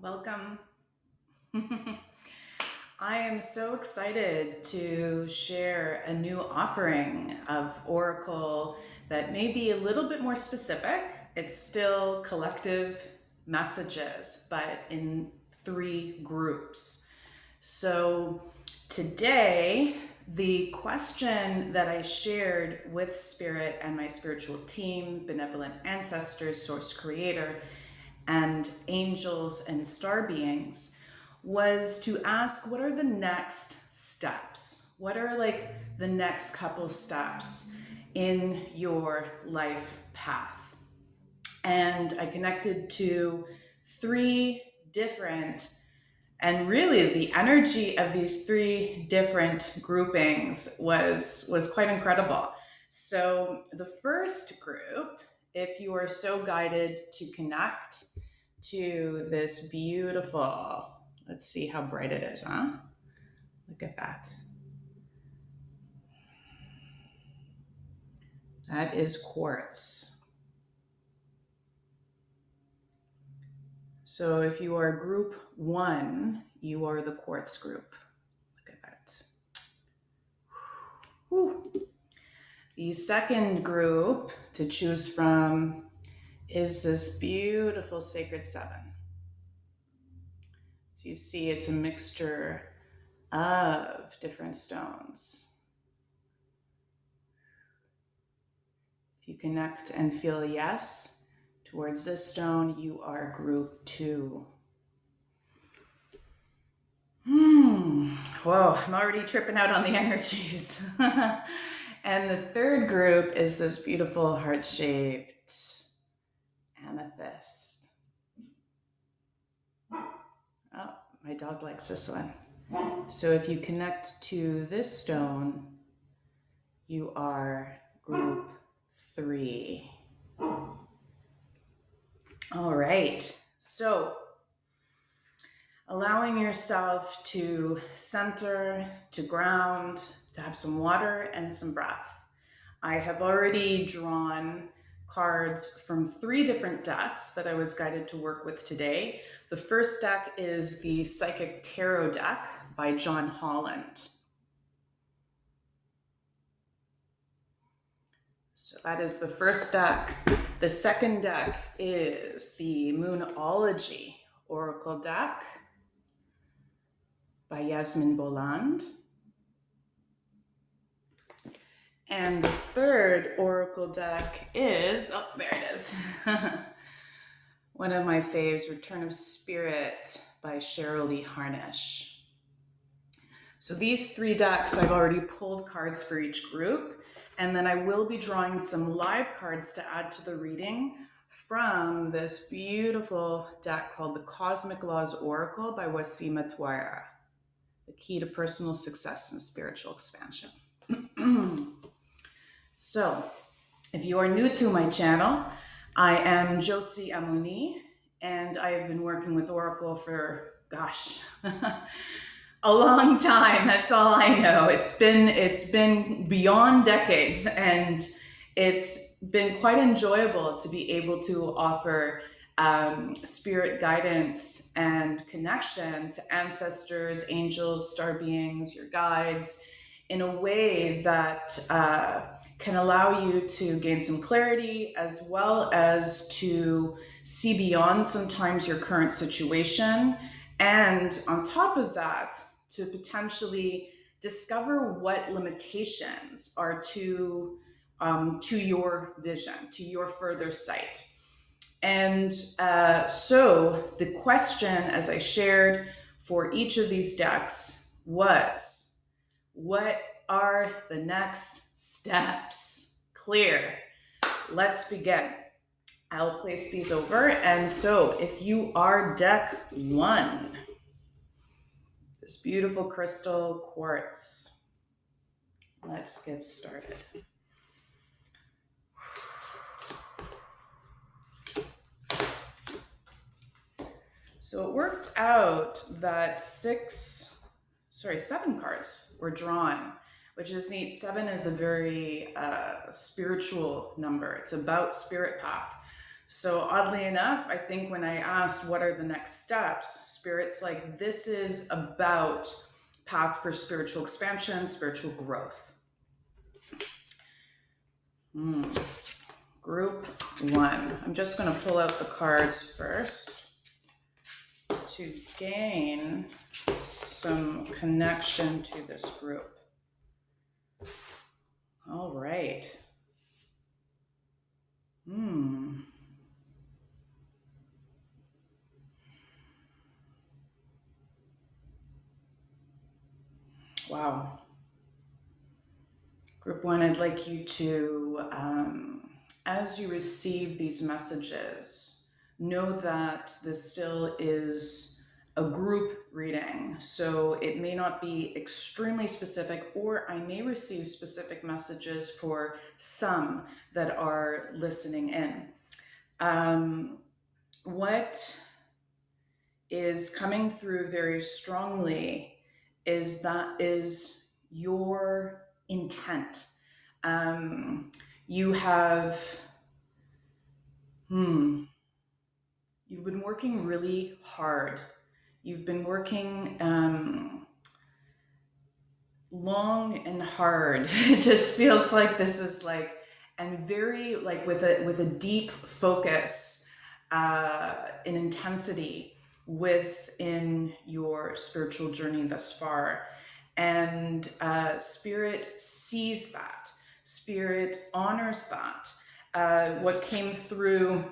Welcome. I am so excited to share a new offering of Oracle that may be a little bit more specific. It's still collective messages, but in 3 groups. So today, the question that I shared with Spirit and my spiritual team, benevolent ancestors, source creator, and angels and star beings was to ask, what are the next steps? What are like the next couple steps in your life path? And I connected to 3 different, and really the energy of these 3 different groupings was quite incredible. So the first group, if you are so guided to connect to this beautiful, let's see how bright it is, huh? Look at that. That is quartz. So if you are group 1, you are the quartz group. Look at that. Whew. The second group to choose from is this beautiful sacred 7. So you see it's a mixture of different stones. If you connect and feel a yes towards this stone, you are group 2. Whoa, I'm already tripping out on the energies. And the third group is this beautiful heart-shaped amethyst. Oh, my dog likes this one. So if you connect to this stone, you are group 3. All right, so allowing yourself to center, to ground, to have some water and some breath. I have already drawn cards from 3 different decks that I was guided to work with today. The first deck is the Psychic Tarot deck by Holland. So that is the first deck. The second deck is the Moonology Oracle deck by Yasmin, Boland. And the third Oracle deck is, oh, there it is. One of my faves, Return of Spirit by Cheryl Harnish. So these 3 decks, I've already pulled cards for each group, and then I will be drawing some live cards to add to the reading from this beautiful deck called the Cosmic Laws Oracle by Ouassima, Touahria, the key to personal success and spiritual expansion. So, if you are new to my channel, I am Josie Amoni, and I have been working with Oracle for, gosh, a long time. That's all I know. It's been beyond decades, and it's been quite enjoyable to be able to offer spirit guidance and connection to ancestors, angels, star beings, your guides, in a way that can allow you to gain some clarity, as well as to see beyond sometimes your current situation. And on top of that, to potentially discover what limitations are to your vision, to your further sight. And so the question, as I shared for each of these decks, was, what are the next steps? Clear. Let's begin. I'll place these over. And so if you are deck 1, this beautiful crystal quartz, let's get started. So it worked out that 7 cards were drawn, which is neat. 7 is a very spiritual number. It's about spirit path. So oddly enough, I think when I asked what are the next steps, Spirit's like, this is about path for spiritual expansion, spiritual growth. Group 1. I'm just going to pull out the cards first to gain some connection to this group. All right. Wow. Group 1, I'd like you to, as you receive these messages, know that this still is a group reading. So it may not be extremely specific, or I may receive specific messages for some that are listening in. What is coming through very strongly is your intent. You have, you've been working really hard. You've been working long and hard. It just feels like this is like, and very like with a deep focus, and intensity within your spiritual journey thus far. And Spirit sees that. Spirit honors that. What came through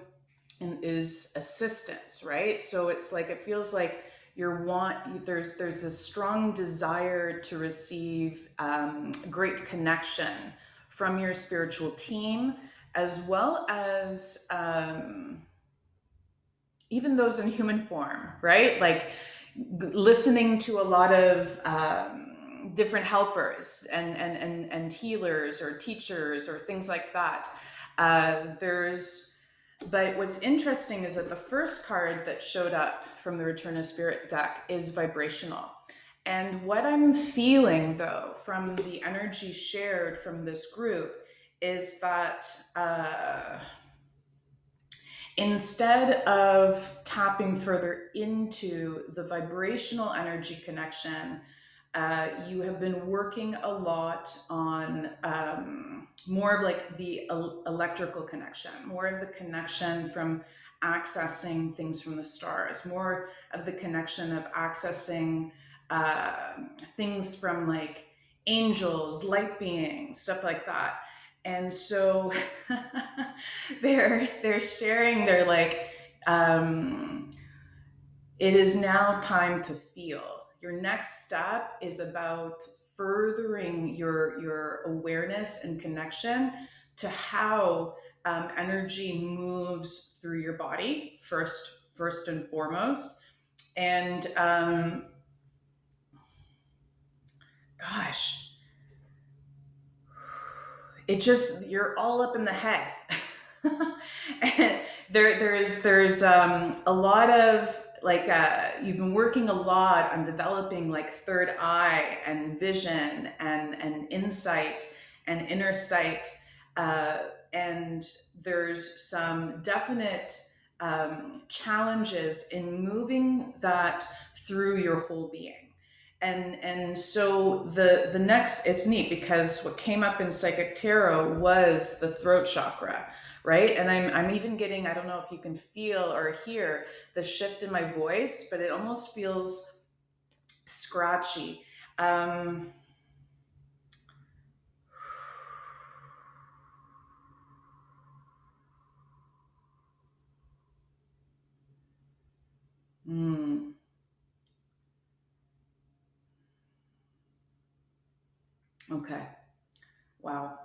is assistance, right? So it's like, it feels like there's this strong desire to receive great connection from your spiritual team, as well as even those in human form, right? Like listening to a lot of different helpers and healers or teachers or things like that. But what's interesting is that the first card that showed up from the Return of Spirit deck is vibrational. And what I'm feeling, though, from the energy shared from this group is that instead of tapping further into the vibrational energy connection, you have been working a lot on more of like the electrical connection, more of the connection from accessing things from the stars, more of the connection of accessing things from like angels, light beings, stuff like that. And so they're sharing, they're like, it is now time to feel. Your next step is about furthering your awareness and connection to how energy moves through your body first and foremost. And gosh, it just, you're all up in the head. And there's a lot of like you've been working a lot on developing like third eye and vision and insight and inner sight, and there's some definite challenges in moving that through your whole being. And so the next, it's neat because what came up in Psychic Tarot was the throat chakra, right? And I'm even getting, I don't know if you can feel or hear the shift in my voice, but it almost feels scratchy. Okay. Wow.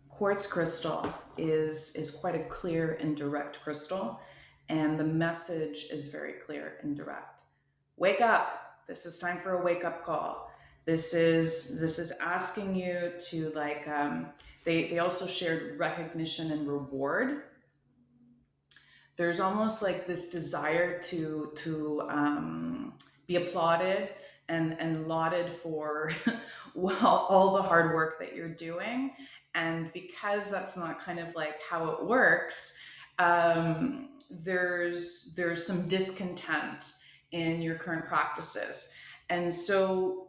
Quartz crystal is quite a clear and direct crystal, and the message is very clear and direct. Wake up. This is time for a wake up call. This is asking you to like they also shared recognition and reward. There's almost like this desire to be applauded and lauded for well, all the hard work that you're doing. And because that's not kind of like how it works, there's some discontent in your current practices. And so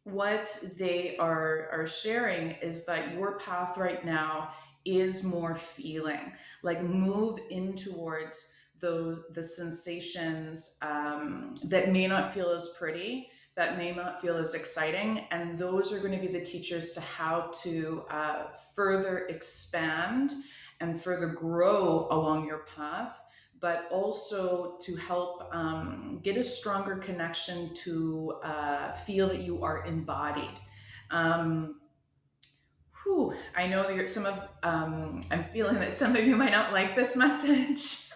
what they are sharing is that your path right now is more feeling, like move in towards the sensations that may not feel as pretty, that may not feel as exciting, and those are going to be the teachers to how to further expand and further grow along your path, but also to help get a stronger connection to feel that you are embodied. Um, I know that I'm feeling that some of you might not like this message.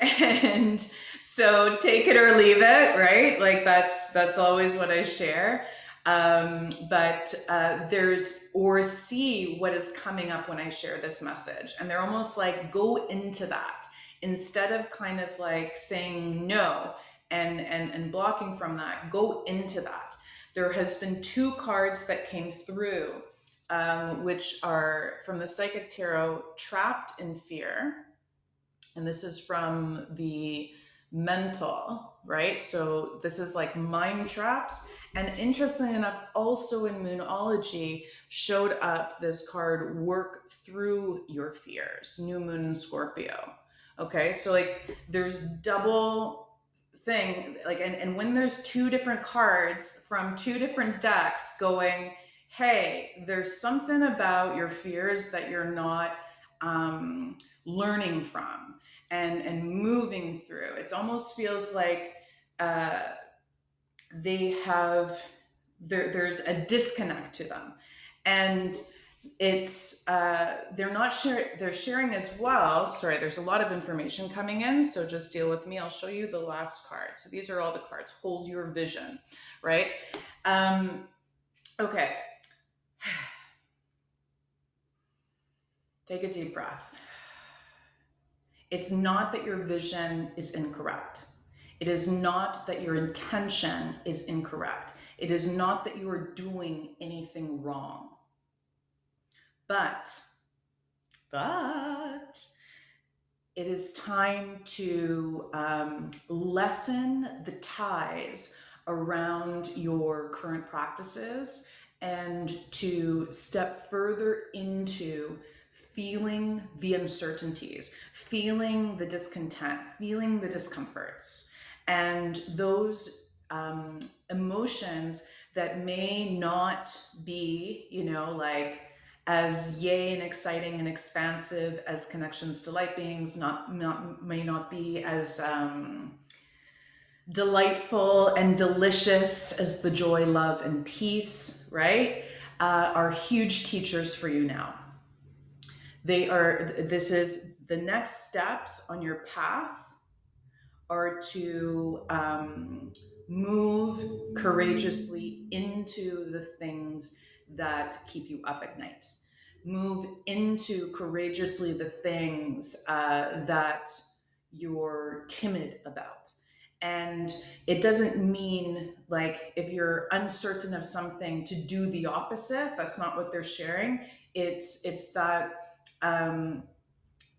And so take it or leave it, right? Like that's always what I share. But or see what is coming up when I share this message. And they're almost like, go into that instead of kind of like saying no and blocking from that, go into that. There has been two cards that came through, which are from the Psychic Tarot, Trapped in Fear. And this is from the mental, right? So this is like mind traps. And interestingly enough, also in Moonology showed up this card, Work Through Your Fears, New Moon in Scorpio. Okay, so like there's double thing, like, and when there's two different cards from two different decks going, hey, there's something about your fears that you're not learning from and moving through. It almost feels like they have there's a disconnect to them, and it's they're not sharing, they're sharing as well. Sorry, there's a lot of information coming in, so just deal with me. I'll show you the last card. So these are all the cards. Hold your vision, right? Okay. Take a deep breath. It's not that your vision is incorrect. It is not that your intention is incorrect. It is not that you are doing anything wrong. But it is time to lessen the ties around your current practices and to step further into feeling the uncertainties, feeling the discontent, feeling the discomforts, and those emotions that may not be, like as yay and exciting and expansive as connections to light beings, may not be as delightful and delicious as the joy, love, and peace, right? Are huge teachers for you now. This is the next steps on your path are to move courageously into the things that keep you up at night. Move into courageously the things that you're timid about. And it doesn't mean like if you're uncertain of something to do the opposite. That's not what they're sharing. It's that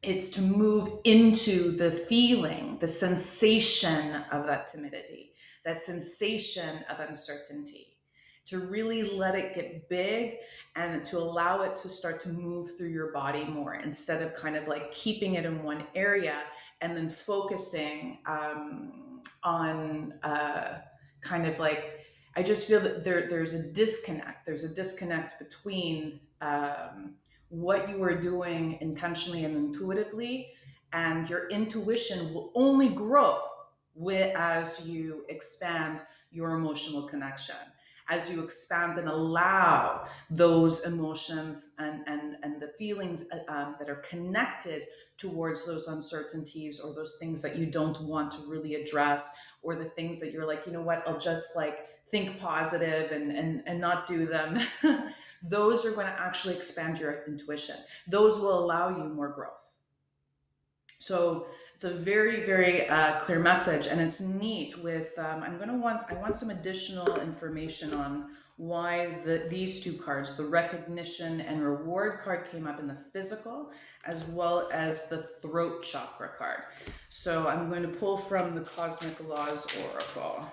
it's to move into the feeling, the sensation of that timidity, that sensation of uncertainty, to really let it get big and to allow it to start to move through your body more instead of kind of like keeping it in one area and then focusing on kind of like, I just feel that there's a disconnect. There's a disconnect between what you are doing intentionally and intuitively, and your intuition will only grow as you expand your emotional connection, as you expand and allow those emotions and the feelings that are connected towards those uncertainties or those things that you don't want to really address, or the things that you're like, you know what, I'll just like think positive and not do them. Those are going to actually expand your intuition. Those will allow you more growth. So It's a very, very clear message, and it's neat. With I want some additional information on why these two cards, the recognition and reward card, came up in the physical, as well as the throat chakra card. So I'm going to pull from the Cosmic Laws Oracle.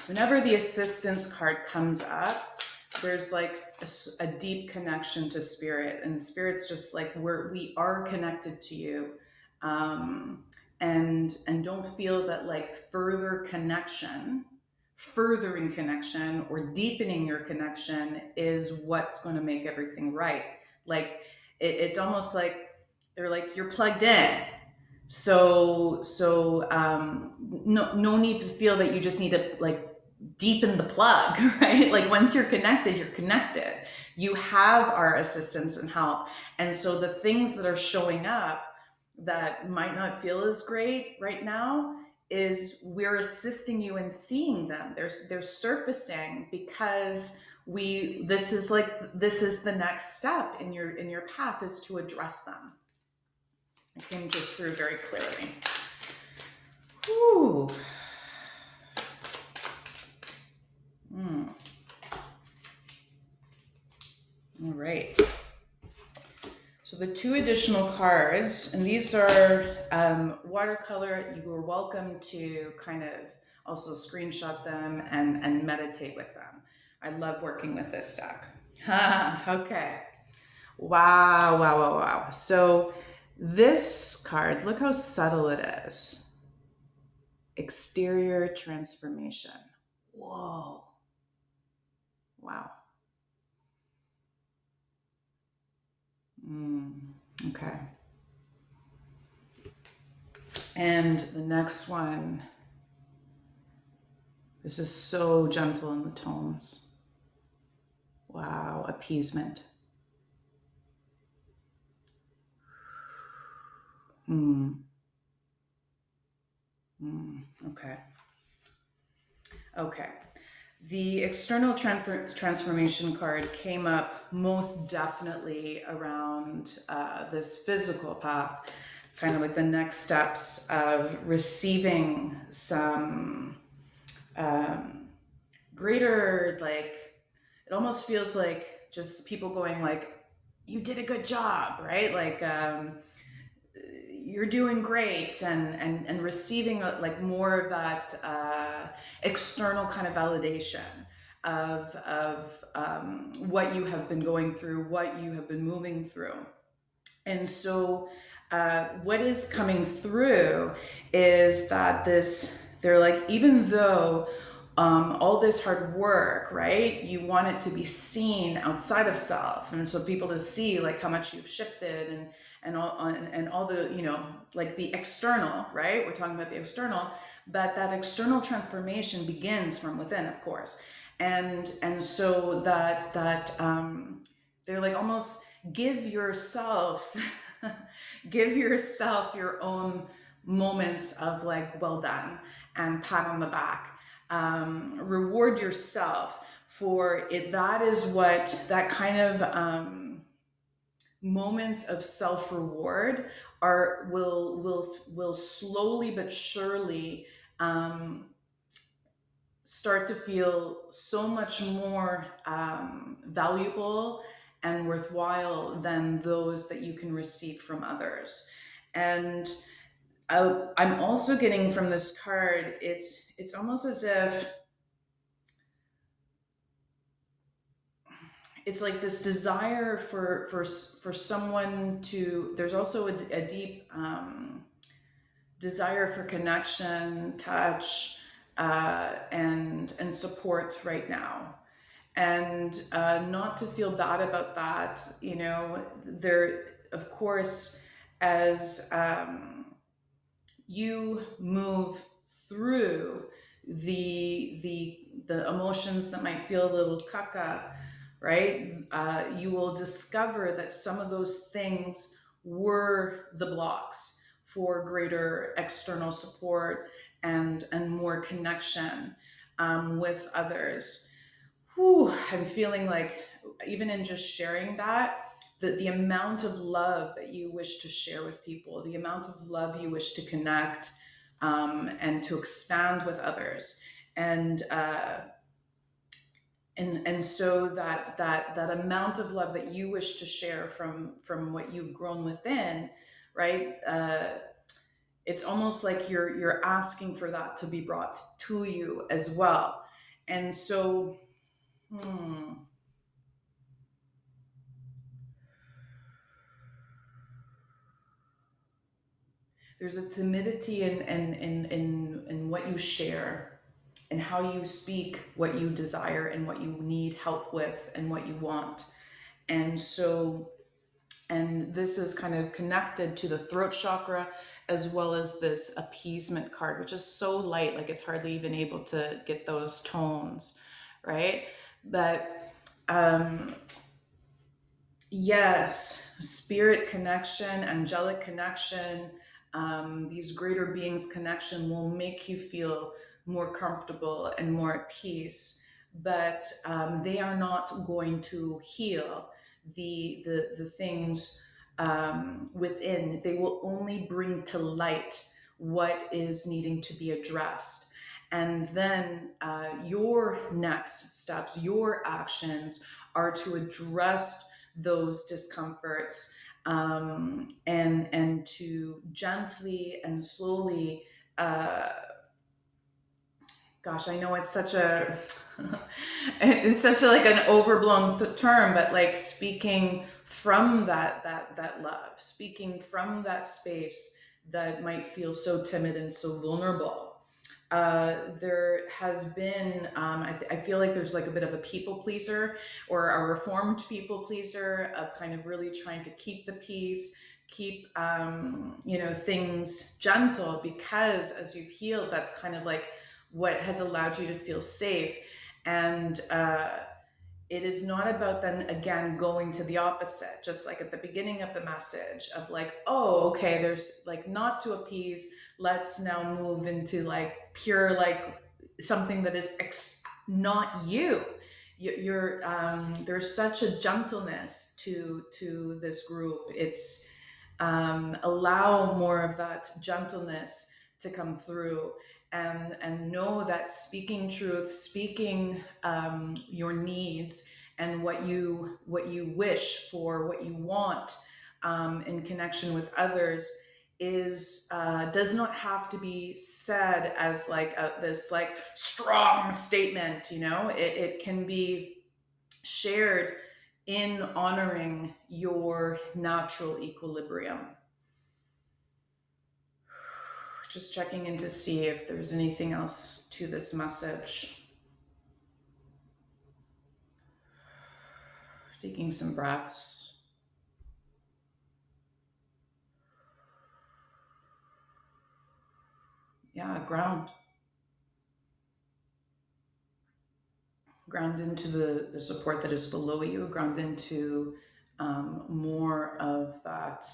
Whenever the assistance card comes up, there's like a deep connection to spirit, and spirit's just like we are connected to you, and don't feel that like furthering connection or deepening your connection is what's going to make everything right. Like it's almost like they're like, you're plugged in. No need to feel that you just need to like deepen the plug, right? Like once you're connected, you're connected. You have our assistance and help. And so the things that are showing up that might not feel as great right now is we're assisting you in seeing them. They're surfacing because this is the next step in your path, is to address them. It came just through very clearly. Whew. All right. So the two additional cards, and these are watercolor. You are welcome to kind of also screenshot them and meditate with them. I love working with this deck. Okay. Wow. So this card, look how subtle it is. Exterior transformation. Whoa. Wow. Okay. And the next one, this is so gentle in the tones. Wow, appeasement. Okay. The external transformation card came up most definitely around this physical path, kind of like the next steps of receiving some greater, like, it almost feels like just people going like, you did a good job, right? Like, you're doing great, and receiving like more of that external kind of validation of what you have been going through, what you have been moving through. And so what is coming through is that they're like, even though all this hard work, right? You want it to be seen outside of self, and so people to see like how much you've shifted and all the, you know, like the external, right? We're talking about the external, but that external transformation begins from within, of course, and so that they're like, almost give yourself your own moments of like, well done, and pat on the back. Reward yourself for it. That is what that kind of moments of self-reward will slowly but surely start to feel so much more valuable and worthwhile than those that you can receive from others. And I'm also getting from this card, it's almost as if it's like this desire for someone to, there's also a deep desire for connection, touch, and support right now. And not to feel bad about that, you know, there, of course, as you move through the emotions that might feel a little caca, right? You will discover that some of those things were the blocks for greater external support and more connection with others. Whew, I'm feeling like even in just sharing that, the amount of love that you wish to share with people, the amount of love you wish to connect and to expand with others, and so that amount of love that you wish to share from what you've grown within, right? It's almost like you're asking for that to be brought to you as well, and so. Hmm, there's a timidity in what you share and how you speak what you desire and what you need help with and what you want. And so, and this is kind of connected to the throat chakra as well as this appeasement card, which is so light, like it's hardly even able to get those tones, right? But yes, spirit connection, angelic connection, these greater beings connection will make you feel more comfortable and more at peace. But they are not going to heal the things within. They will only bring to light what is needing to be addressed. And then your next steps, your actions are to address those discomforts and to gently and slowly gosh, I know it's such a it's such a, like an overblown term, but like speaking from that love, speaking from that space that might feel so timid and so vulnerable. There has been, I feel like there's like a bit of a people pleaser or a reformed people pleaser of kind of really trying to keep the peace, keep, things gentle because as you've healed, that's kind of like what has allowed you to feel safe. And it is not about then again going to the opposite, just like at the beginning of the message of like, oh, okay, there's like not to appease, let's now move into like pure, like something that is not you. You're there's such a gentleness to this group. It's allow more of that gentleness to come through, and know that speaking truth, speaking your needs and what you wish for, what you want in connection with others is does not have to be said as like this like strong statement. It can be shared in honoring your natural equilibrium. Just checking in to see if there's anything else to this message. Taking some breaths. Yeah, ground. Ground into the support that is below you, ground into more of that,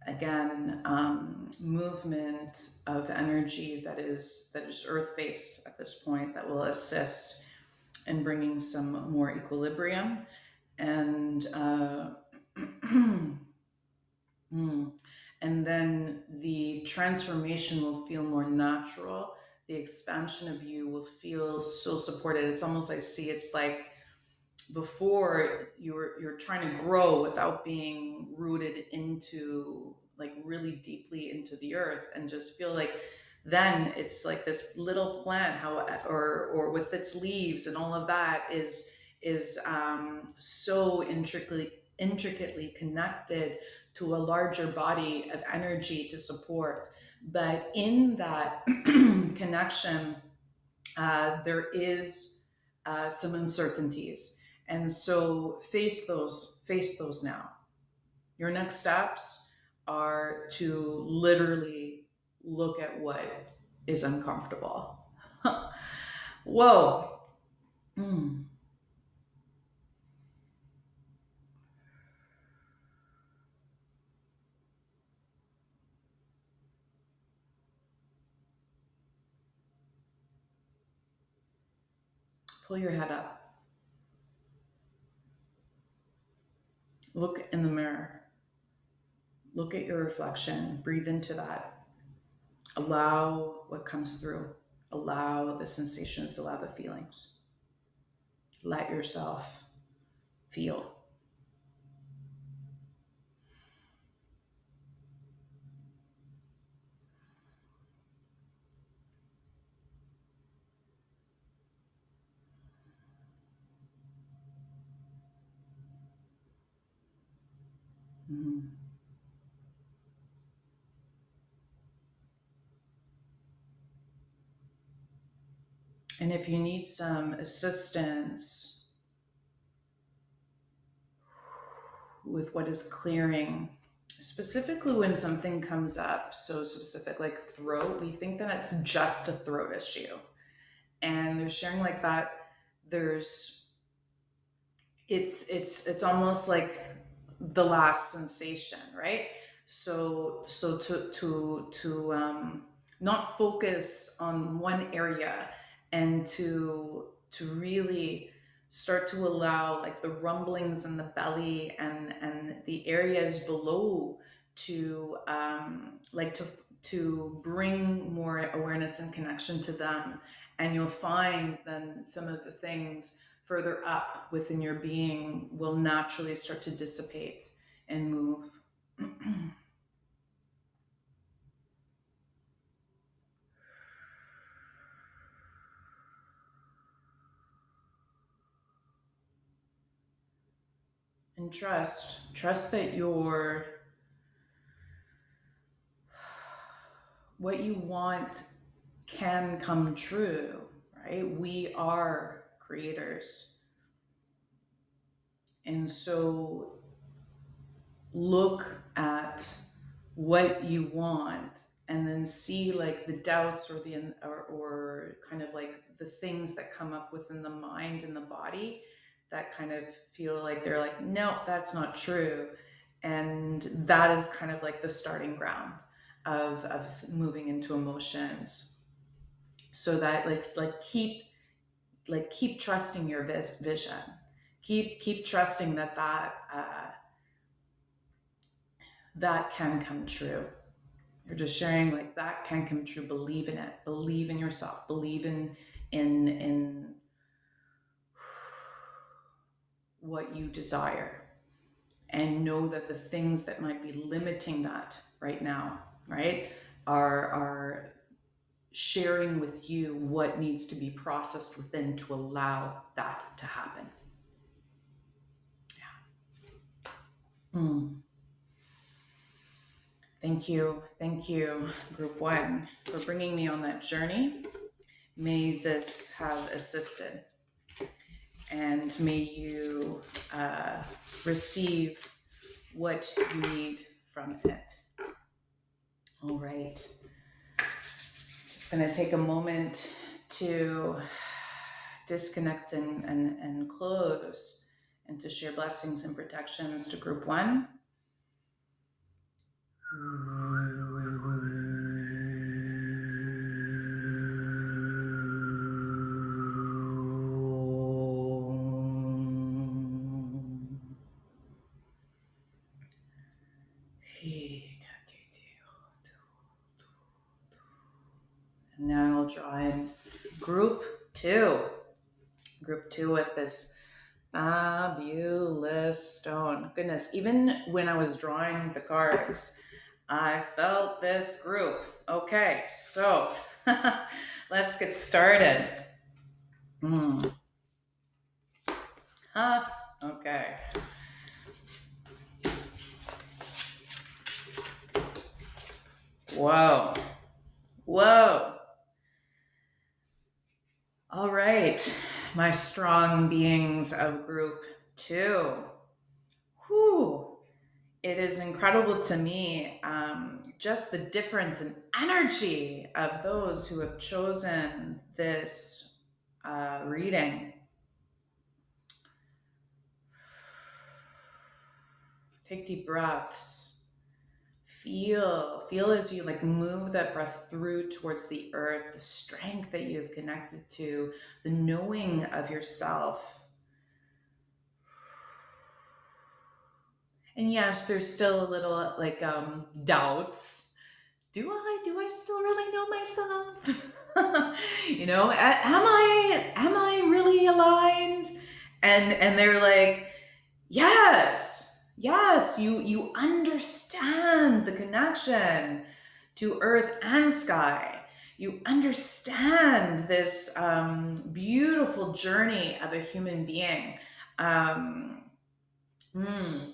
again, movement of energy that is earth-based at this point, that will assist in bringing some more equilibrium. And and then the transformation will feel more natural. The expansion of you will feel so supported. It's almost, I see it's like before you're trying to grow without being rooted into like really deeply into the earth, and just feel like then it's like this little plant, how or with its leaves and all of that is so intricately connected to a larger body of energy to support. But in that connection, there is some uncertainties, and so face those now. Your next steps are to literally look at what is uncomfortable. Whoa. Mm. pull your head up. Look in the mirror. Look at your reflection. Breathe into that. Allow what comes through. Allow the sensations, allow the feelings. Let yourself feel. Mhm. And if you need some assistance with what is clearing, specifically when something comes up, so specific like throat, we think that it's just a throat issue. And they're sharing like that, there's it's almost like the last sensation, right? So to not focus on one area, and to really start to allow like the rumblings in the belly and the areas below to like to bring more awareness and connection to them. And you'll find then some of the things further up within your being will naturally start to dissipate and move. And trust that what you want can come true, right? We are creators. And so look at what you want, and then see like the doubts or or kind of like the things that come up within the mind and the body that kind of feel like they're like, no, that's not true. And that is kind of like the starting ground of moving into emotions. So that keep trusting your vision. Keep trusting that can come true. You're just sharing like that can come true. Believe in it. Believe in yourself. Believe in what you desire, and know that the things that might be limiting that right now, right, are sharing with you what needs to be processed within to allow that to happen. Yeah. Thank you, Group One, for bringing me on that journey. May this have assisted, and may you receive what you need from it. All right. Just going to take a moment to disconnect and close, and to share blessings and protections to Group One. And now I'll draw in Group Two. Group Two with this fabulous stone. Goodness, even when I was drawing the cards, I felt this group. Okay, so let's get started. Okay. Whoa. All right, my strong beings of Group Two. Whew. It is incredible to me, just the difference in energy of those who have chosen this reading. Take deep breaths. Feel as you like move that breath through towards the earth, the strength that you've connected to, the knowing of yourself. And yes, there's still a little like doubts. Do I still really know myself? Am I really aligned? And they're like, yes, you understand the connection to earth and sky. You understand this beautiful journey of a human being. Um, hmm.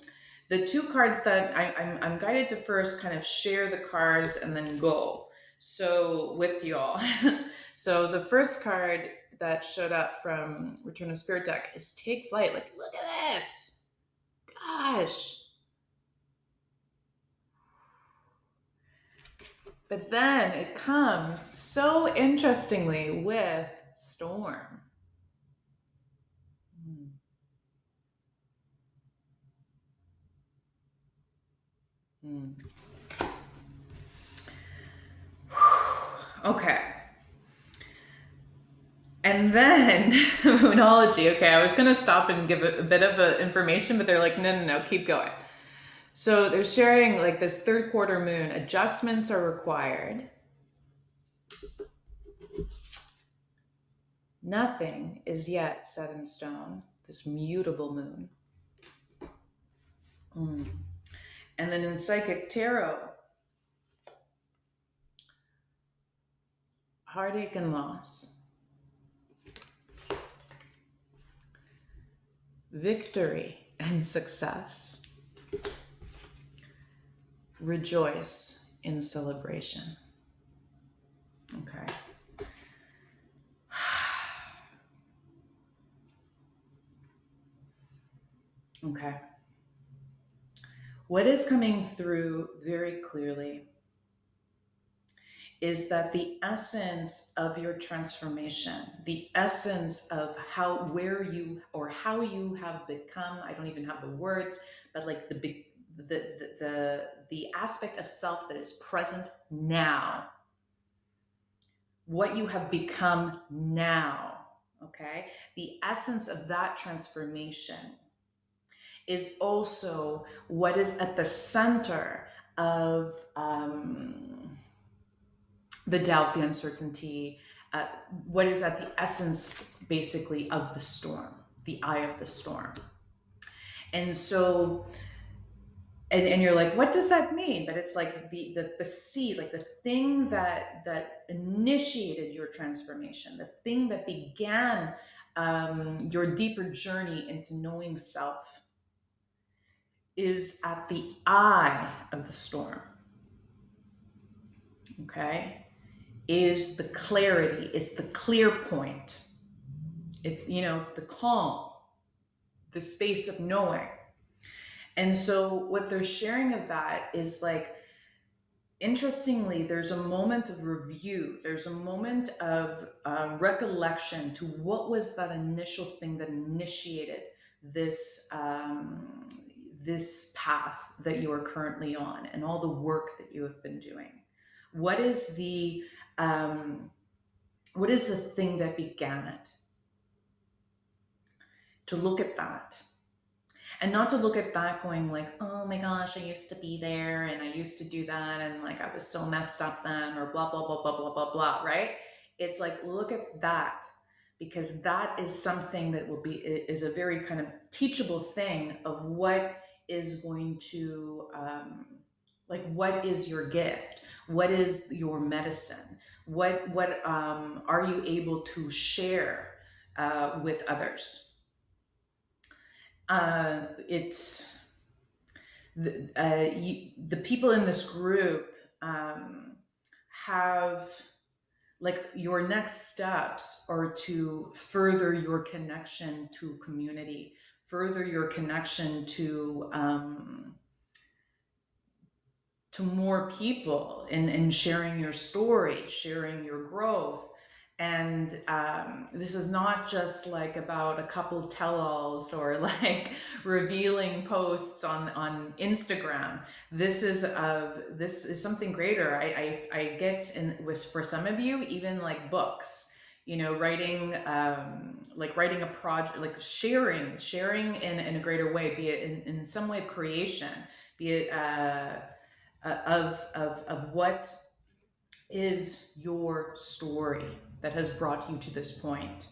The two cards that I'm guided to first kind of share the cards and then go. So with y'all. So the first card that showed up from Return of Spirit deck is Take Flight. Like, look at this. Gosh. But then it comes so interestingly with Storm. Mm. Okay. And then Moonology. Okay, I was going to stop and give a bit of information, but they're like, no, keep going. So they're sharing like this third quarter moon. Adjustments are required. Nothing is yet set in stone. This mutable moon. And then in Psychic Tarot, heartache and loss. Victory and success. Rejoice in celebration. Okay. Okay. What is coming through very clearly is that the essence of your transformation, the essence of how you have become, I don't even have the words, but like the aspect of self that is present now, what you have become now, okay? The essence of that transformation is also what is at the center of the doubt, the uncertainty, what is at the essence, basically, of the storm, the eye of the storm. And so, and you're like, what does that mean? But it's like the seed, like the thing that initiated your transformation, the thing that began your deeper journey into knowing self, is at the eye of the storm. Okay? Is the clarity, is the clear point. It's, the calm, the space of knowing. And so what they're sharing of that is like, interestingly, there's a moment of review. There's a moment of recollection to what was that initial thing that initiated this this path that you are currently on and all the work that you have been doing. What is the thing that began it? To look at that. And not to look at that going like, oh my gosh, I used to be there and I used to do that and like I was so messed up then, or blah, blah, blah, blah, blah, blah, blah, right? It's like, look at that, because that is something that is a very kind of teachable thing of what is going to, like, what is your gift? What is your medicine? What are you able to share with others? It's the people in this group have, like, your next steps are to further your connection to community, further your connection to more people, and sharing your story, sharing your growth, And this is not just like about a couple tell-alls or like revealing posts on Instagram. This is something greater. I get in with, for some of you, even like books, you know, writing, like writing a project, like sharing in a greater way, be it in some way of creation, be it of what is your story that has brought you to this point.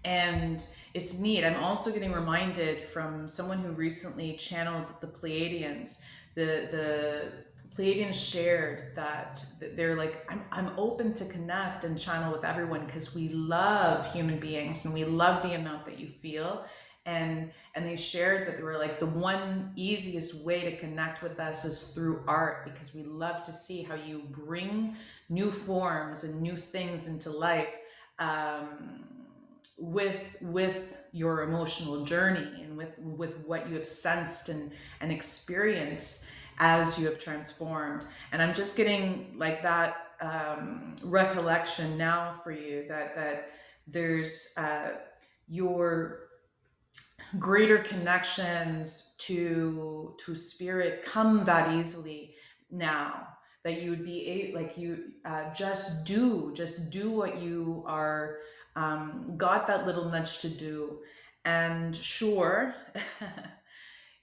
And it's neat. I'm also getting reminded from someone who recently channeled the Pleiadians. The Pleiadians shared that they're like, I'm open to connect and channel with everyone because we love human beings and we love the amount that you feel. And they shared that they were like, the one easiest way to connect with us is through art, because we love to see how you bring new forms and new things into life, with your emotional journey and with what you have sensed and experienced as you have transformed. And I'm just getting like that recollection now for you, that there's your greater connections to spirit come that easily now, that you would be like, you just do what you are, got that little nudge to do. And sure,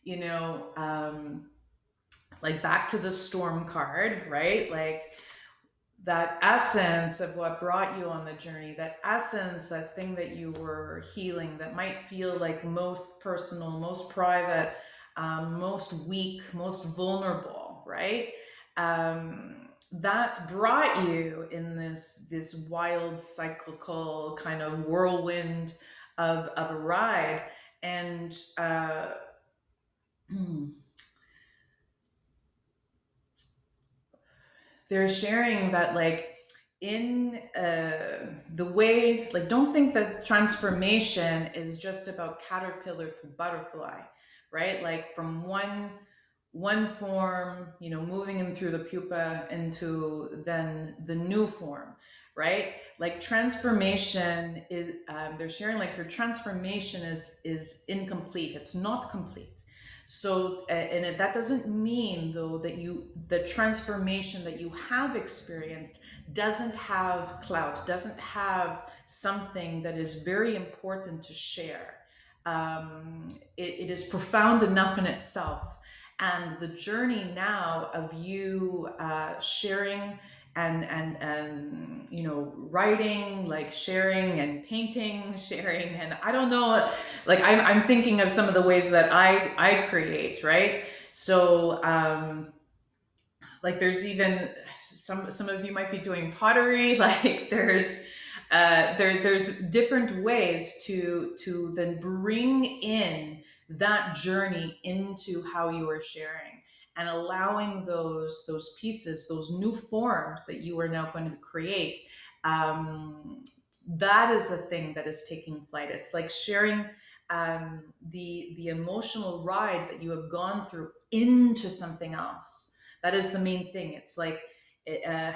you know, like back to the storm card, right? Like that essence of what brought you on the journey, that essence, that thing that you were healing, that might feel like most personal, most private, most weak, most vulnerable, right? That's brought you in this wild, cyclical kind of whirlwind of a ride. And they're sharing that, like, in the way, like, don't think that transformation is just about caterpillar to butterfly, right? Like from one form, you know, moving in through the pupa into then the new form, right? Like transformation is, they're sharing like your transformation is incomplete. It's not complete. So, that doesn't mean though that the transformation that you have experienced doesn't have clout, doesn't have something that is very important to share. It is profound enough in itself. And the journey now of you sharing and you know, writing, like sharing and painting, sharing, and I don't know, like I'm thinking of some of the ways that I create, right? So like there's even some of you might be doing pottery, like there's different ways to then bring in that journey into how you are sharing, and allowing those pieces, those new forms that you are now going to create. That is the thing that is taking flight. It's like sharing the emotional ride that you have gone through into something else. That is the main thing. It's like, and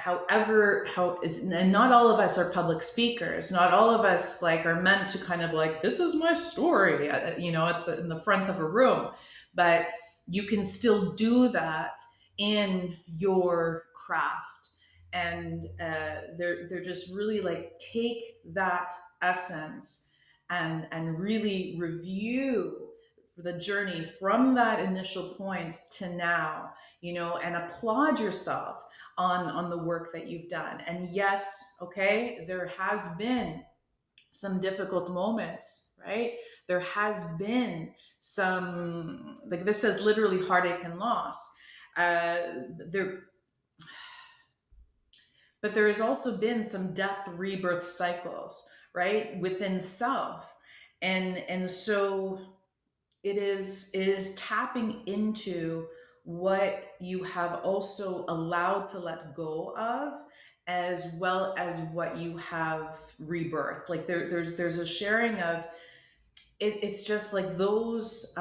not all of us are public speakers. Not all of us like are meant to kind of like, this is my story, you know, in the front of a room. But you can still do that in your craft. And they're just really like, take that essence and really review the journey from that initial point to now, you know, and applaud yourself on the work that you've done. And yes, okay, there has been some difficult moments, right? There has been some, like this says literally heartache and loss. There, but there has also been some death rebirth cycles, right, within self. And so it is tapping into what you have also allowed to let go of, as well as what you have rebirthed. Like there's a sharing of it's just like those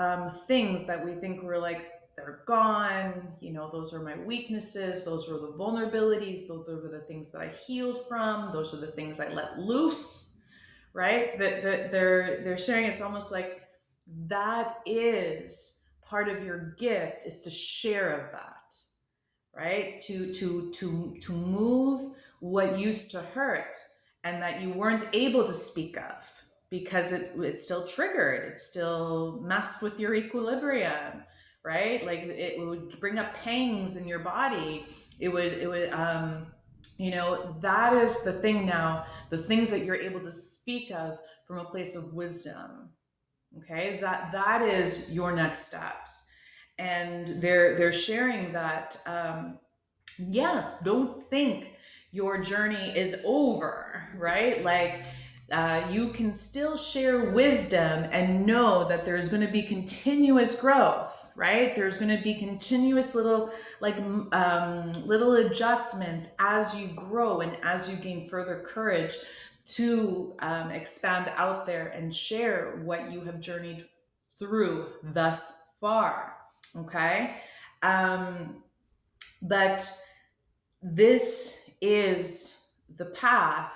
things that we think we're like, are gone. You know, those are my weaknesses. Those were the vulnerabilities. Those are the things that I healed from. Those are the things I let loose, right? That they're sharing. It's almost like that is part of your gift, is to share of that, right? To move what used to hurt and that you weren't able to speak of because it's still triggered, it still messed with your equilibrium, right? Like it would bring up pangs in your body. It would you know, that is the thing now, the things that you're able to speak of from a place of wisdom. Okay, that is your next steps. And they're sharing that yes, don't think your journey is over, right? Like you can still share wisdom and know that there's going to be continuous growth, right? There's going to be continuous little little adjustments as you grow and as you gain further courage to expand out there and share what you have journeyed through thus far. Okay. But this is the path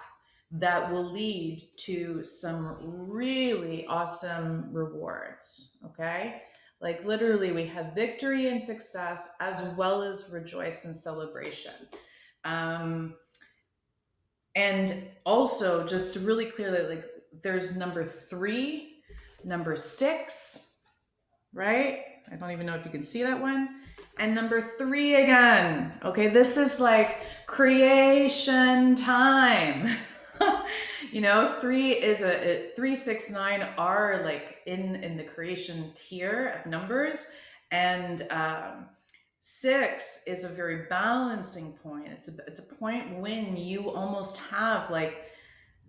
that will lead to some really awesome rewards. Okay. Like literally, we have victory and success as well as rejoice and celebration. And also, just to really clearly, like there's number 3, number 6, right? I don't even know if you can see that one. And number 3 again. Okay, this is like creation time. You know, 3 is a 3, 6, 9 are like in the creation tier of numbers, and 6 is a very balancing point. It's a point when you almost have like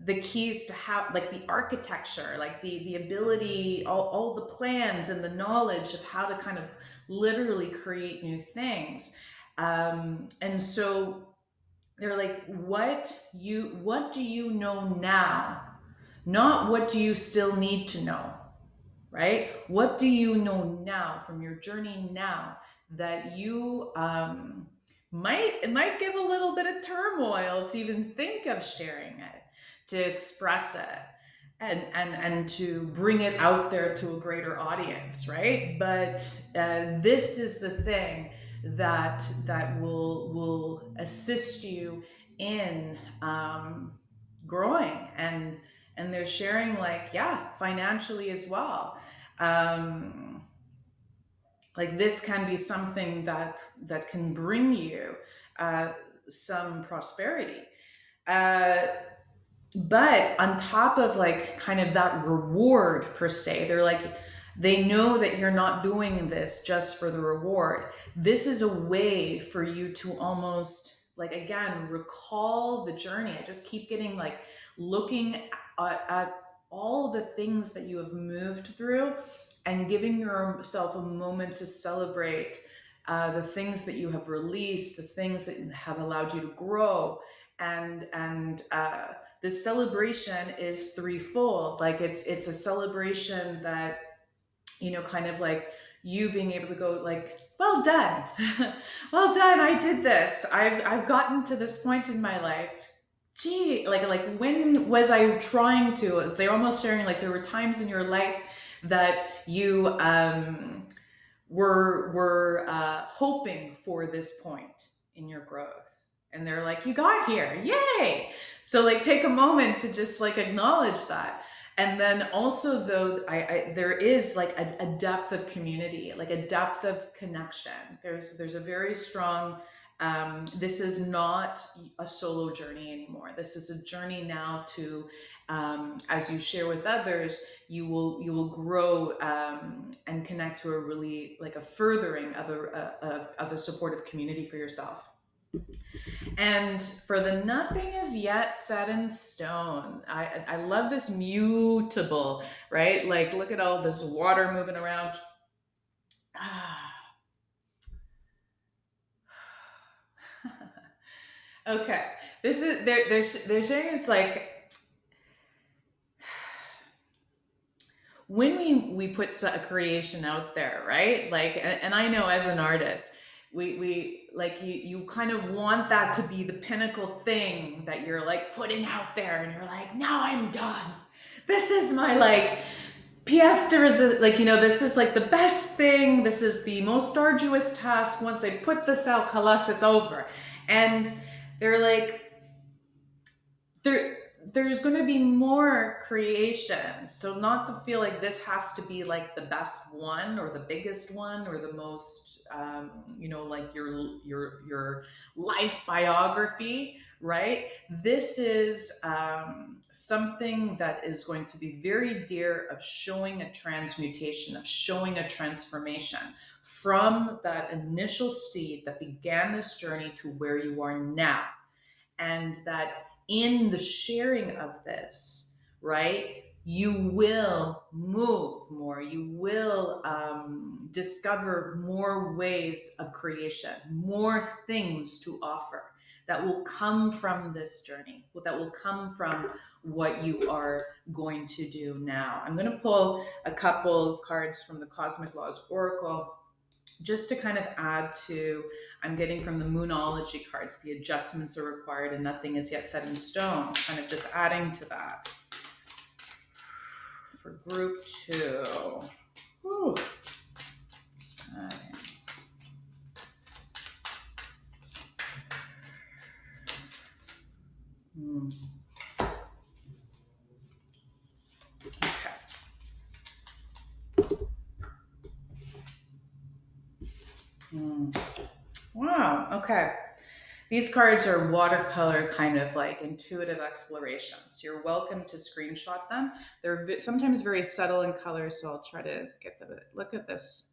the keys to have like the architecture, like the ability, all the plans and the knowledge of how to kind of literally create new things. And so they're like, what do you know now? Not what do you still need to know, right? What do you know now from your journey now that you it might give a little bit of turmoil to even think of sharing it, to express it, and to bring it out there to a greater audience, right? But this is the thing that will assist you in growing, and they're sharing like, yeah, financially as well. Like this can be something that can bring you some prosperity. But on top of like kind of that reward per se, they're like, they know that you're not doing this just for the reward. This is a way for you to almost like, again, recall the journey. I just keep getting like looking at all the things that you have moved through and giving yourself a moment to celebrate the things that you have released, the things that have allowed you to grow. And this celebration is threefold. Like it's a celebration that, you know, kind of like you being able to go like, well done, well done, I did this. I've gotten to this point in my life. Gee, like when was I trying to? They're almost sharing like there were times in your life that you were hoping for this point in your growth, and they're like, you got here, yay! So like take a moment to just like acknowledge that. And then also though, there is like a depth of community, like a depth of connection. There's a very strong, this is not a solo journey anymore. This is a journey now to, as you share with others, you will grow and connect to a really like a furthering of a supportive community for yourself. And for the nothing is yet set in stone. I love this mutable, right? Like look at all this water moving around. Okay, this is they're sharing. It's like when we put a creation out there, right? Like, and I know as an artist, we like you kind of want that to be the pinnacle thing that you're like putting out there, and you're like, now I'm done. This is my like pièce de resistance, like, you know, this is like the best thing. This is the most arduous task. Once I put this out, halas, it's over. And they're like, there's going to be more creation, so not to feel like this has to be like the best one or the biggest one or the most you know, like your life biography, right? This is something that is going to be very dear, of showing a transmutation, of showing a transformation from that initial seed that began this journey to where you are now. And that in the sharing of this, right, you will move more, you will discover more ways of creation, more things to offer that will come from this journey, that will come from what you are going to do now. I'm going to pull a couple cards from the Cosmic Laws Oracle just to kind of add to, I'm getting from the Moonology cards, the adjustments are required and nothing is yet set in stone, kind of just adding to that. For group 2. Whew. Okay. Wow, okay. These cards are watercolor, kind of like intuitive explorations. You're welcome to screenshot them. They're sometimes very subtle in color, so I'll try to get the, look at this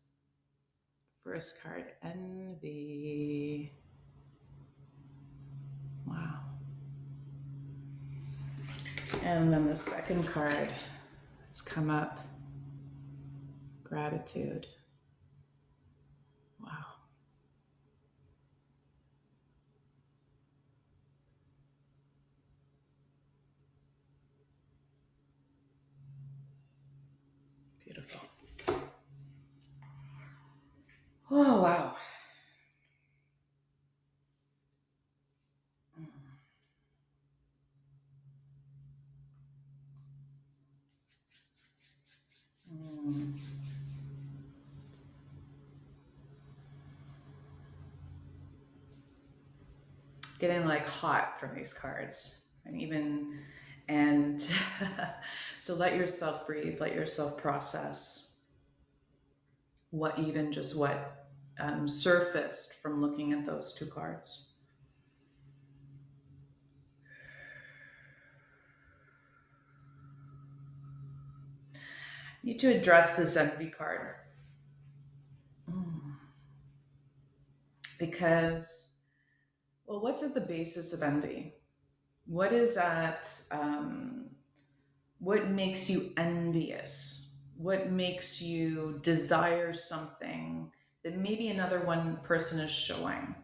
first card, Envy. Wow. And then the second card that's come up, Gratitude. Wow. Beautiful. Oh, wow. Getting like hot from these cards, and so let yourself breathe, let yourself process what surfaced from looking at those two cards. You need to address this Envy card. Because, well, what's at the basis of envy? What is that? What makes you envious? What makes you desire something that maybe another one person is showing?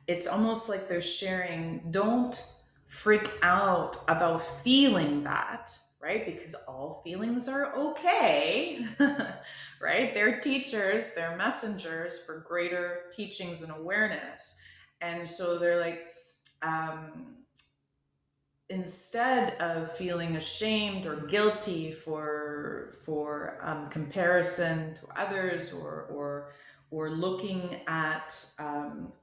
It's almost like they're sharing, don't freak out about feeling that, right? Because all feelings are okay, right? They're teachers, they're messengers for greater teachings and awareness. And so they're like, instead of feeling ashamed or guilty for comparison to others, or looking at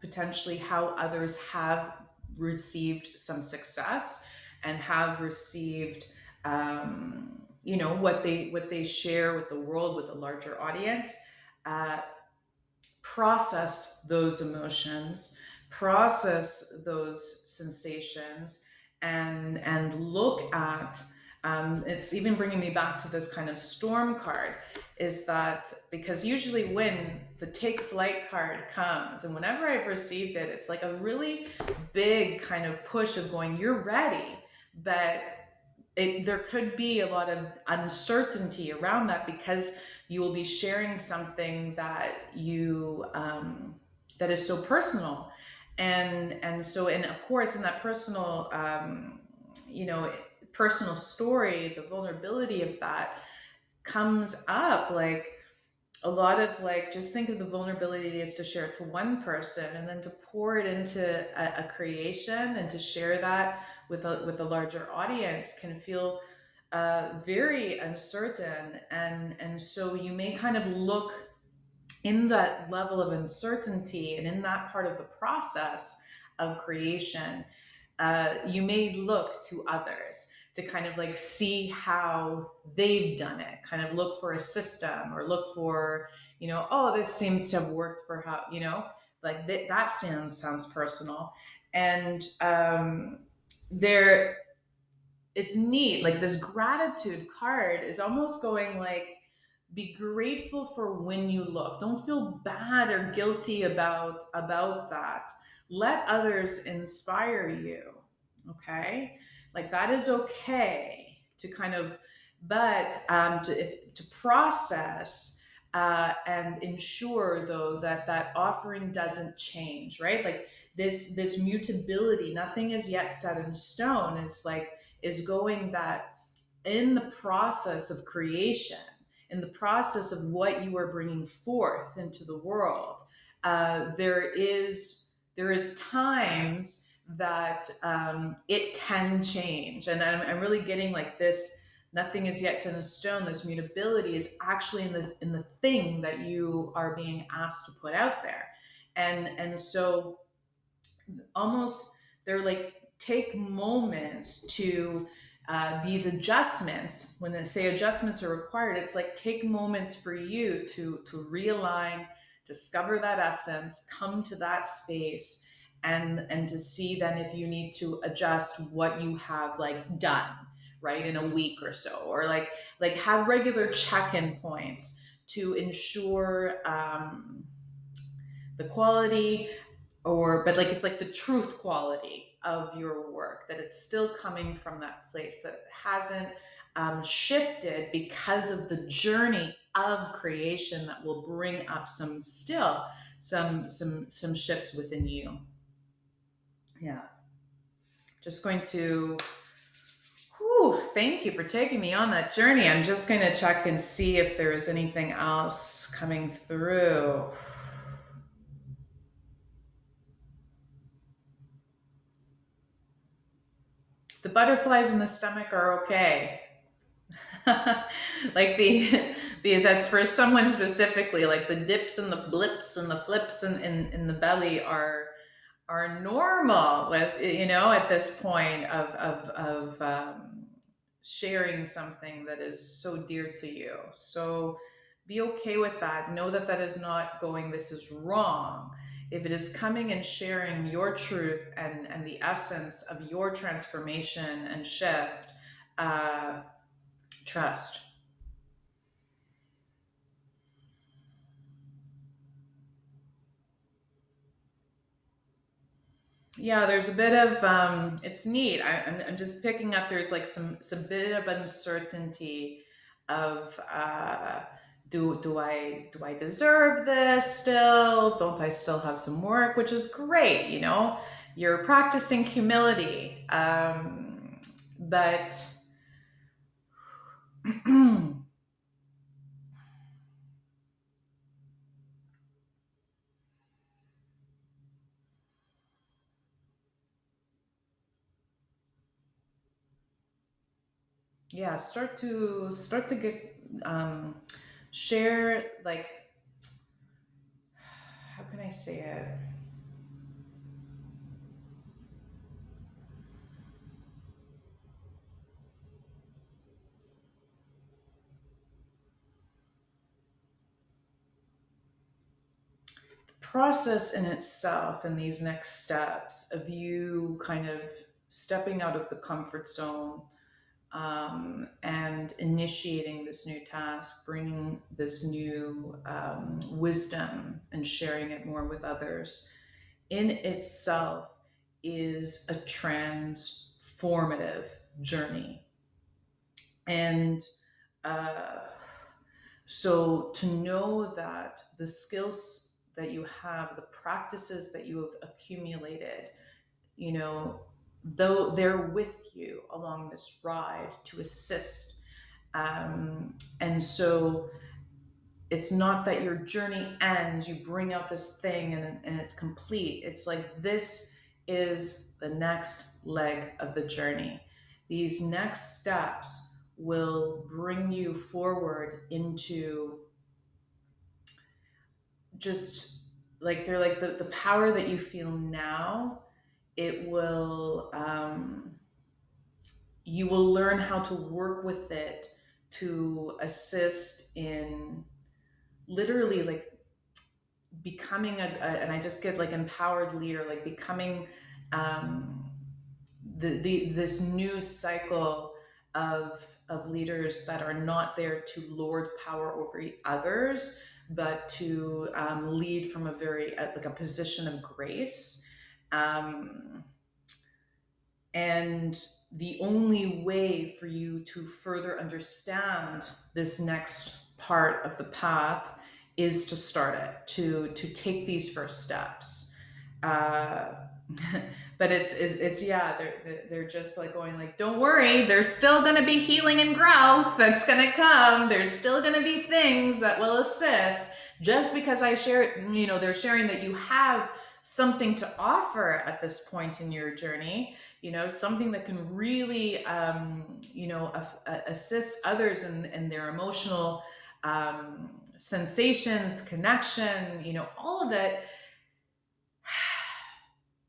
potentially how others have received some success and have received you know, what they share with the world, with a larger audience, process those emotions, process those sensations, and look at it's even bringing me back to this kind of storm card, is that because usually when the take flight card comes, and whenever I've received it, it's like a really big kind of push of going, you're ready, but there could be a lot of uncertainty around that, because you will be sharing something that you that is so personal, and of course in that personal you know, personal story, the vulnerability of that comes up. Like a lot of, like, just think of the vulnerability it is to share it to one person and then to pour it into a creation and to share that with a larger audience can feel very uncertain. And so you may kind of look in that level of uncertainty and in that part of the process of creation, you may look to others to kind of like see how they've done it, kind of look for a system or look for, oh, this seems to have worked for how, like that sounds personal. And there, it's neat. Like this gratitude card is almost going like, be grateful for when you look. Don't feel bad or guilty about that. Let others inspire you. Okay, like that is okay to kind of, but to process and ensure though that that offering doesn't change, right? Like this mutability, nothing is yet set in stone. It's like is going that in the process of creation, in the process of what you are bringing forth into the world, there is times that it can change, and I'm really getting like this. Nothing is yet set in stone. This mutability is actually in the thing that you are being asked to put out there, and so almost they're like take moments to these adjustments. When they say adjustments are required, it's like take moments for you to realign, discover that essence, come to that space, and to see then if you need to adjust what you have like done right in a week or so, or like have regular check-in points to ensure the quality, or but like it's like the truth quality of your work, that it's still coming from that place, that it hasn't shifted because of the journey of creation that will bring up some shifts within you. Yeah, just going to, whew, thank you for taking me on that journey. I'm just going to check and see if there is anything else coming through. The butterflies in the stomach are okay. Like the that's for someone specifically, like the dips and the blips and the flips in the belly are normal with, at this point of sharing something that is so dear to you. So be okay with that. Know that that is not going, this is wrong. If it is coming and sharing your truth and the essence of your transformation and shift, uh, trust. Yeah, there's a bit of it's neat. I'm just picking up. There's like some bit of uncertainty of do I deserve this still? Don't I still have some work? Which is great, You're practicing humility, but yeah, start to get share, like, how can I say it? Process in itself and these next steps of you kind of stepping out of the comfort zone, and initiating this new task, bringing this new wisdom and sharing it more with others in itself is a transformative journey. And uh, so to know that the skills that you have, the practices that you have accumulated, you know, though they're with you along this ride to assist. And so it's not that your journey ends, you bring out this thing and it's complete. It's like this is the next leg of the journey. These next steps will bring you forward into just like they're like the power that you feel now. It will you will learn how to work with it to assist in literally like becoming and I just get like empowered leader, like becoming um, this new cycle of leaders that are not there to lord power over others, but to lead from a very like a position of grace. Um, and the only way for you to further understand this next part of the path is to start it, to take these first steps. Uh, but it's yeah, they're just like going like, don't worry, there's still going to be healing and growth that's going to come. There's still going to be things that will assist. Just because I share, you know, they're sharing that you have something to offer at this point in your journey, you know, something that can really, you know, assist others in their emotional sensations, connection, you know, all of it.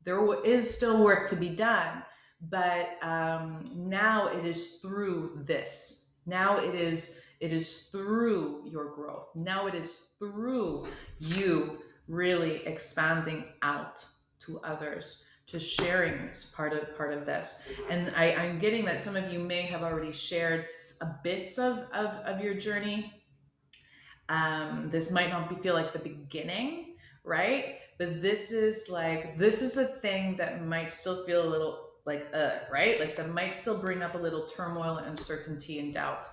There is still work to be done, but now it is through this. Now it is through your growth. Now it is through you really expanding out to others, to sharing this part of this. And I'm getting that some of you may have already shared bits of your journey. This might not feel like the beginning, right? But this is the thing that might still feel a little like, right? Like that might still bring up a little turmoil, uncertainty, and doubt.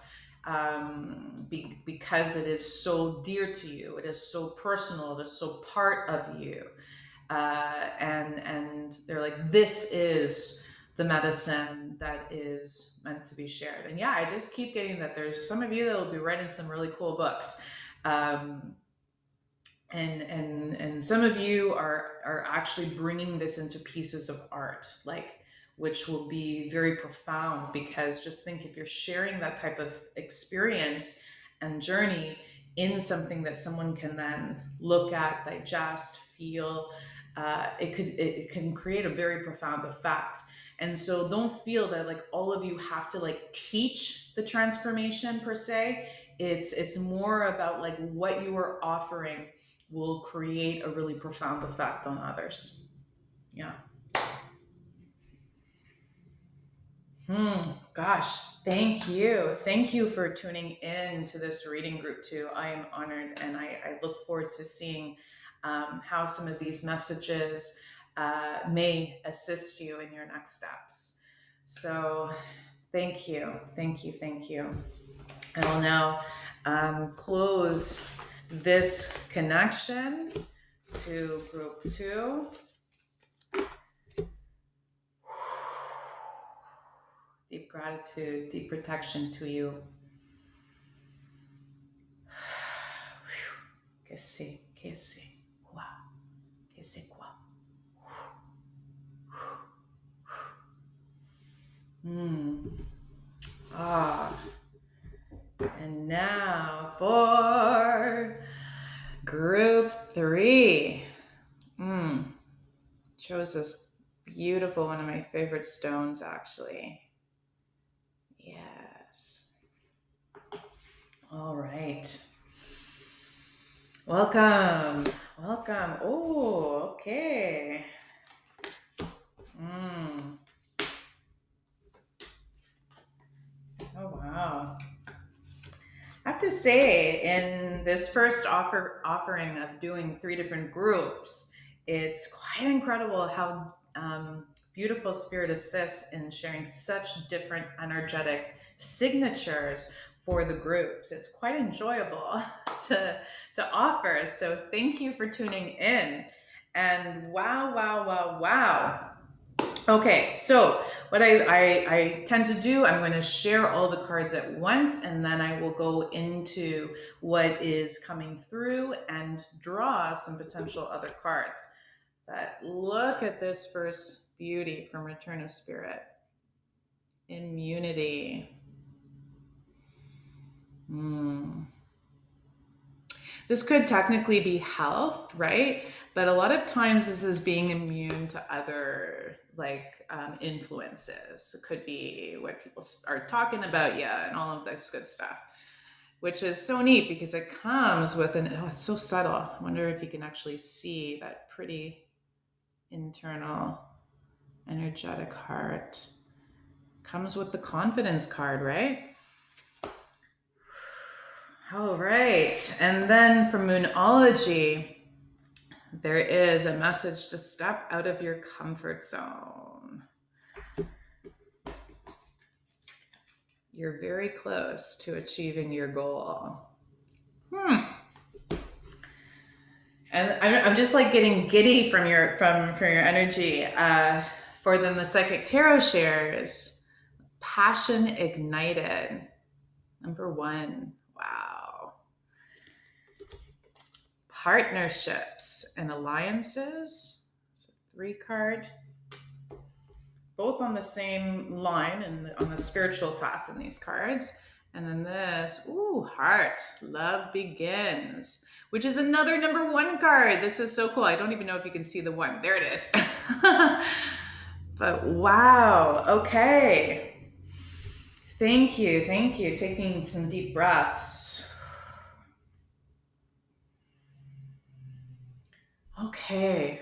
Because it is so dear to you, it is so personal, it is so part of you. And they're like, this is the medicine that is meant to be shared. And yeah, I just keep getting that there's some of you that will be writing some really cool books. And some of you are actually bringing this into pieces of art, like, which will be very profound, because just think, if you're sharing that type of experience and journey in something that someone can then look at, digest, feel, it can create a very profound effect. And so don't feel that like all of you have to like teach the transformation per se. It's more about like what you are offering will create a really profound effect on others. Yeah. Gosh, thank you. Thank you for tuning in to this reading group too. I am honored, and I look forward to seeing how some of these messages may assist you in your next steps. So thank you, thank you, thank you. I will now close this connection to group 2. Deep gratitude, deep protection to you. Que c'est quoi? Que c'est quoi? And now for group 3. Chose this beautiful, one of my favorite stones, actually. Yes. All right. Welcome. Welcome. Oh, okay. Oh, wow. I have to say, in this first offering of doing 3 different groups, it's quite incredible how beautiful Spirit assists in sharing such different energetic signatures for the groups. It's quite enjoyable to offer. So thank you for tuning in. And wow, wow, wow, wow. Okay, so what I tend to do, I'm going to share all the cards at once, and then I will go into what is coming through and draw some potential other cards. But look at this first beauty from Return of Spirit. Immunity. This could technically be health, right? But a lot of times this is being immune to other influences. It could be what people are talking about, yeah, and all of this good stuff, which is so neat because it comes with it's so subtle. I wonder if you can actually see that pretty internal energetic heart. Comes with the confidence card, right? All right. And then for Moonology, there is a message to step out of your comfort zone. You're very close to achieving your goal. And I'm just like getting giddy from your energy. For then the Psychic Tarot shares, passion ignited. Number 1. Wow. Partnerships and alliances. It's a 3 card. Both on the same line and on the spiritual path in these cards. And then this, heart, love begins, which is another number 1 card. This is so cool. I don't even know if you can see the 1. There it is. But wow, okay. Thank you. Taking some deep breaths. Okay.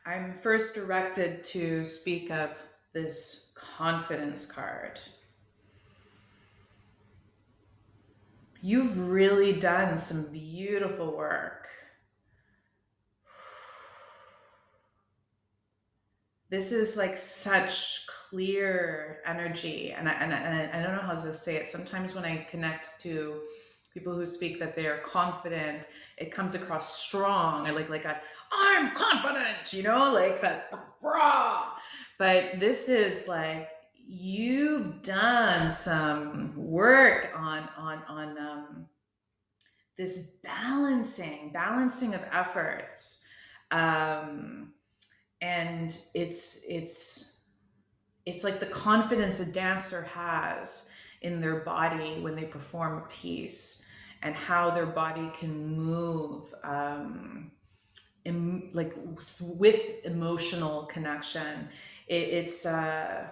I'm first directed to speak of this confidence card. You've really done some beautiful work. This is like such clear energy, and I don't know how to say it. Sometimes when I connect to people who speak that they are confident, it comes across strong, like I'm confident, like that rah. But this is like you've done some work on this balancing of efforts, and it's like the confidence a dancer has in their body when they perform a piece, and how their body can move with emotional connection. They're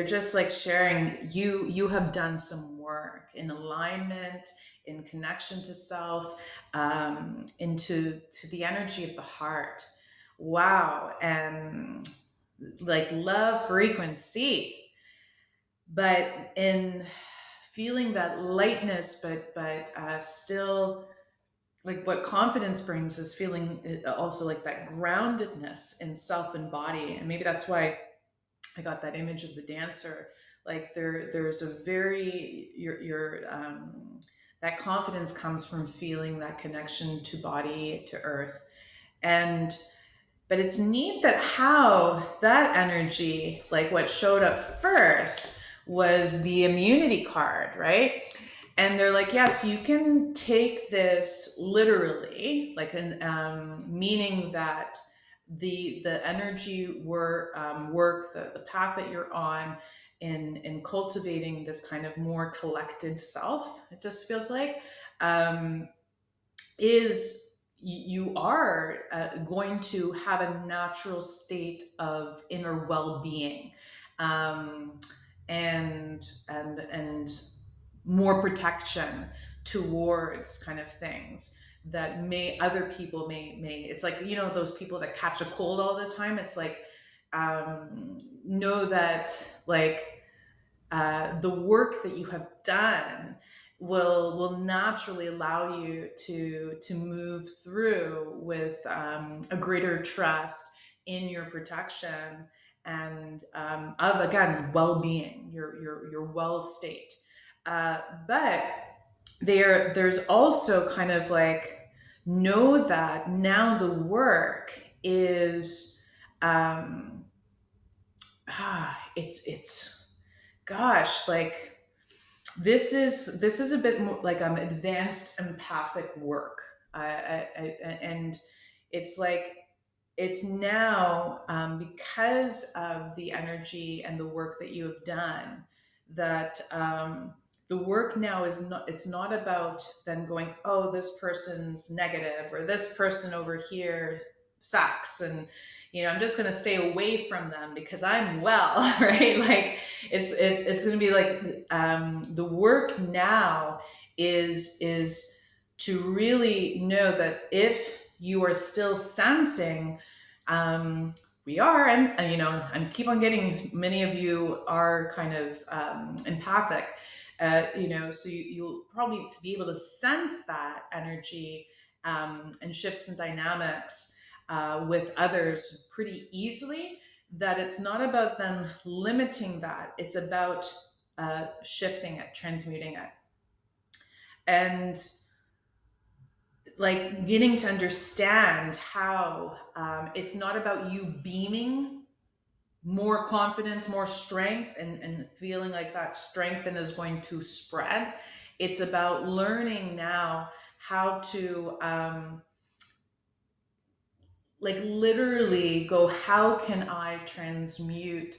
just like sharing, you have done some work in alignment, in connection to self, into the energy of the heart. Wow. And like love frequency, but in feeling that lightness, but still, like what confidence brings is feeling also like that groundedness in self and body. And maybe that's why I got that image of the dancer. Like there's a very that confidence comes from feeling that connection to body, to earth. But it's neat that how that energy, like what showed up first was the immunity card, right? And they're like, yes, you can take this literally, like meaning that the energy work, the path that you're on in cultivating this kind of more collected self, it just feels like, is you are going to have a natural state of inner well-being, and more protection towards kind of things that other people may it's like, those people that catch a cold all the time. It's like, know that like the work that you have done will naturally allow you to move through with a greater trust in your protection, and of, again, well-being, your well state. But there's also kind of like know that now the work is, it's gosh, like this is a bit more like advanced empathic work, and it's like it's now, because of the energy and the work that you have done, that the work now is not, it's not about then going, oh, this person's negative or this person over here sucks, and I'm just going to stay away from them because I'm well. Right? Like it's going to be like, the work now is to really know that if you are still sensing, we are, and and keep on getting, many of you are kind of empathic, so you'll probably be able to sense that energy, and shifts and dynamics with others pretty easily, that it's not about them limiting that, it's about shifting it, transmuting it, and like getting to understand how, it's not about you beaming more confidence, more strength, and feeling like that strength then is going to spread. It's about learning now how to, like literally go, how can I transmute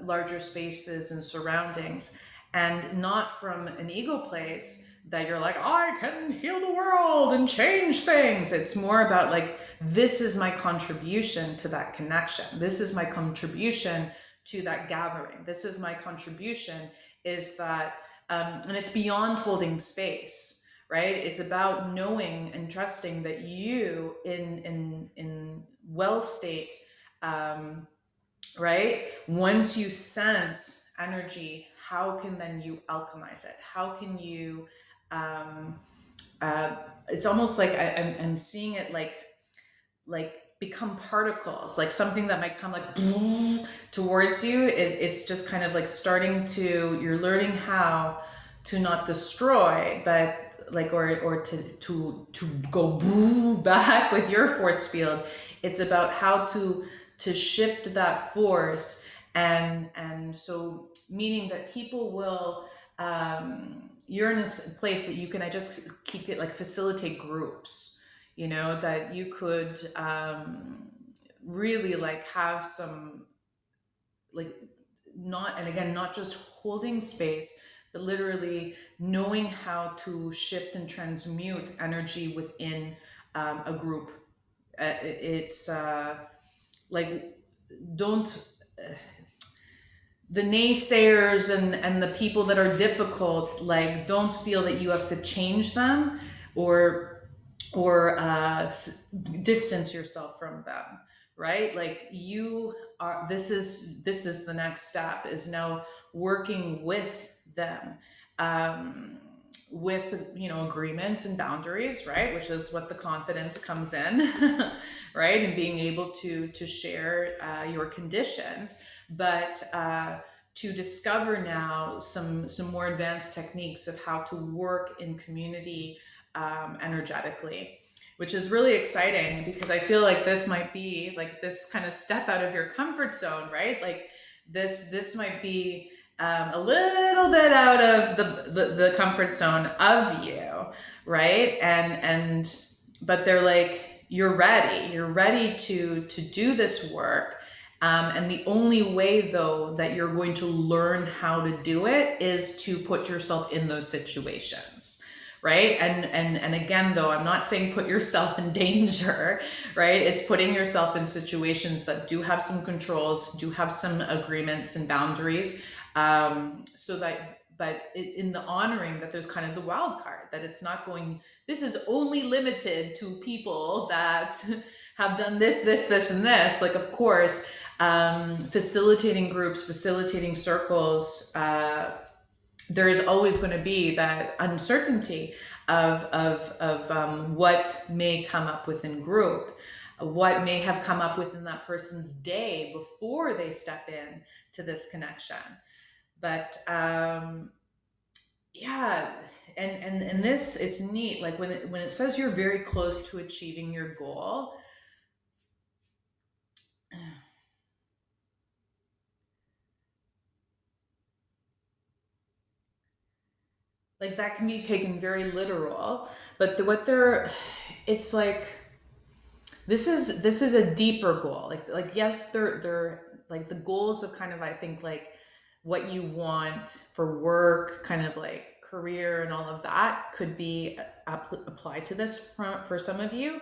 larger spaces and surroundings, and not from an ego place that you're like, I can heal the world and change things. It's more about like, this is my contribution to that connection, this is my contribution to that gathering, this is my contribution, is that, and it's beyond holding space, right? It's about knowing and trusting that you, in well state, right? Once you sense energy, how can then you alchemize it? How can you? Um, it's almost like I'm seeing it like become particles, like something that might come like towards you. It's just kind of like starting to, you're learning how to not destroy, but like, or to go back with your force field. It's about how to shift that force, and so meaning that people will, you're in a place that you can, I just keep it like facilitate groups, that you could, really like have some, like, not, and again, not just holding space, but literally knowing how to shift and transmute energy within, a group. It's like, don't, the naysayers and the people that are difficult, like, don't feel that you have to change them, or distance yourself from them, right? Like, you are, this is the next step, is now working with them, with agreements and boundaries, right? Which is what the confidence comes in. Right? And being able to share your conditions, but to discover now some more advanced techniques of how to work in community, energetically, which is really exciting, because I feel like this might be like this kind of step out of your comfort zone, right? Like this might be, a little bit out of the comfort zone of you, right? And but they're like, you're ready to do this work. And the only way, though, that you're going to learn how to do it is to put yourself in those situations, right? And again, though, I'm not saying put yourself in danger, right? It's putting yourself in situations that do have some controls, do have some agreements and boundaries, so that, but in the honoring that there's kind of the wild card, that it's not going, this is only limited to people that have done this, and this. Like, of course, facilitating groups, facilitating circles, there is always going to be that uncertainty of what may come up within group, what may have come up within that person's day before they step in to this connection. But yeah, and this, it's neat. Like when it says you're very close to achieving your goal, like that can be taken very literal. But what they're, it's like, this is a deeper goal. Like yes, they're like the goals of kind of, I think, like what you want for work, kind of like career and all of that could be applied to this for some of you.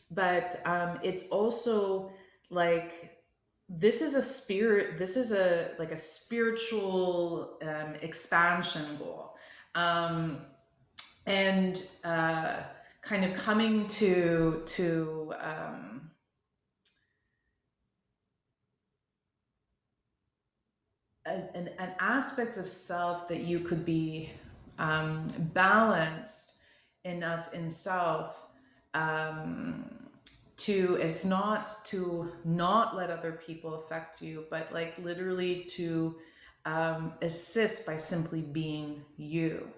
But it's also like, this is a spirit, this is a like a spiritual expansion goal. And kind of coming to an aspect of self that you could be balanced enough in self, um, to, it's not to not let other people affect you, but like literally to assist by simply being you,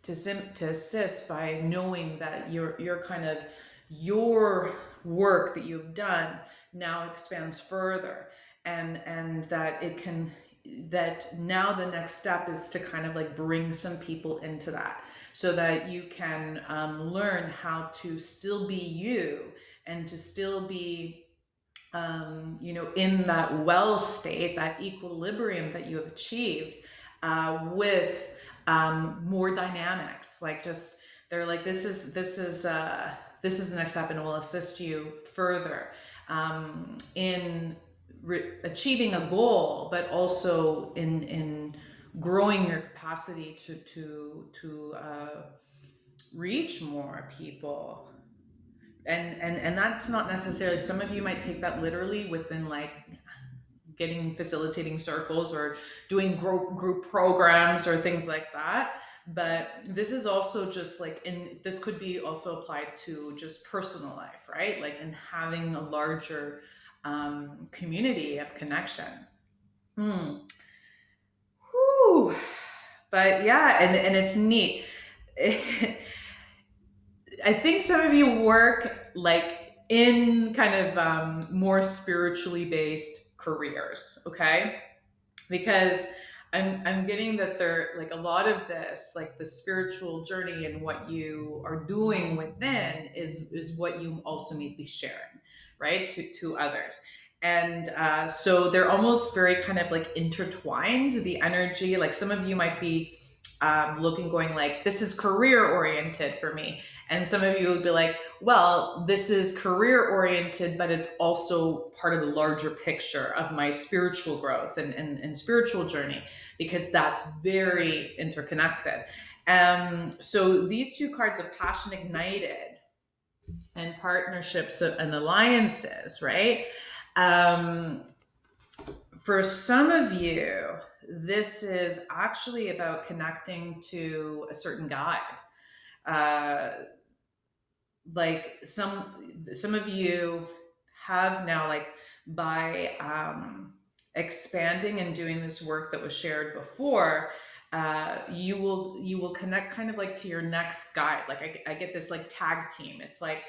to assist by knowing that your kind of, your work that you've done now expands further, and that it can, that now the next step is to kind of like bring some people into that, so that you can learn how to still be you, and to still be in that well state, that equilibrium that you have achieved, with more dynamics. Like, just, they're like, this is the next step, and it will assist you further in achieving a goal, but also in growing your capacity to reach more people. And that's not necessarily, some of you might take that literally within like getting facilitating circles or doing group programs or things like that. But this is also just like, in this could be also applied to just personal life, right? Like in having a larger community of connection. Hmm. Whew. But yeah, and it's neat. I think some of you work like in kind of more spiritually based careers, okay? Because I'm getting that there, like a lot of this, like the spiritual journey and what you are doing within is what you also need to be sharing, right, to others. And so they're almost very kind of like intertwined, the energy. Like some of you might be looking, going like, this is career oriented for me, and some of you would be like, well, this is career oriented, but it's also part of the larger picture of my spiritual growth and spiritual journey, because that's very interconnected. So these two cards of passion ignited and partnerships and alliances, right? Um, for some of you, this is actually about connecting to a certain guide. Uh, like some of you have now, like by expanding and doing this work that was shared before, you will connect kind of like to your next guide. Like I get this like tag team. It's like,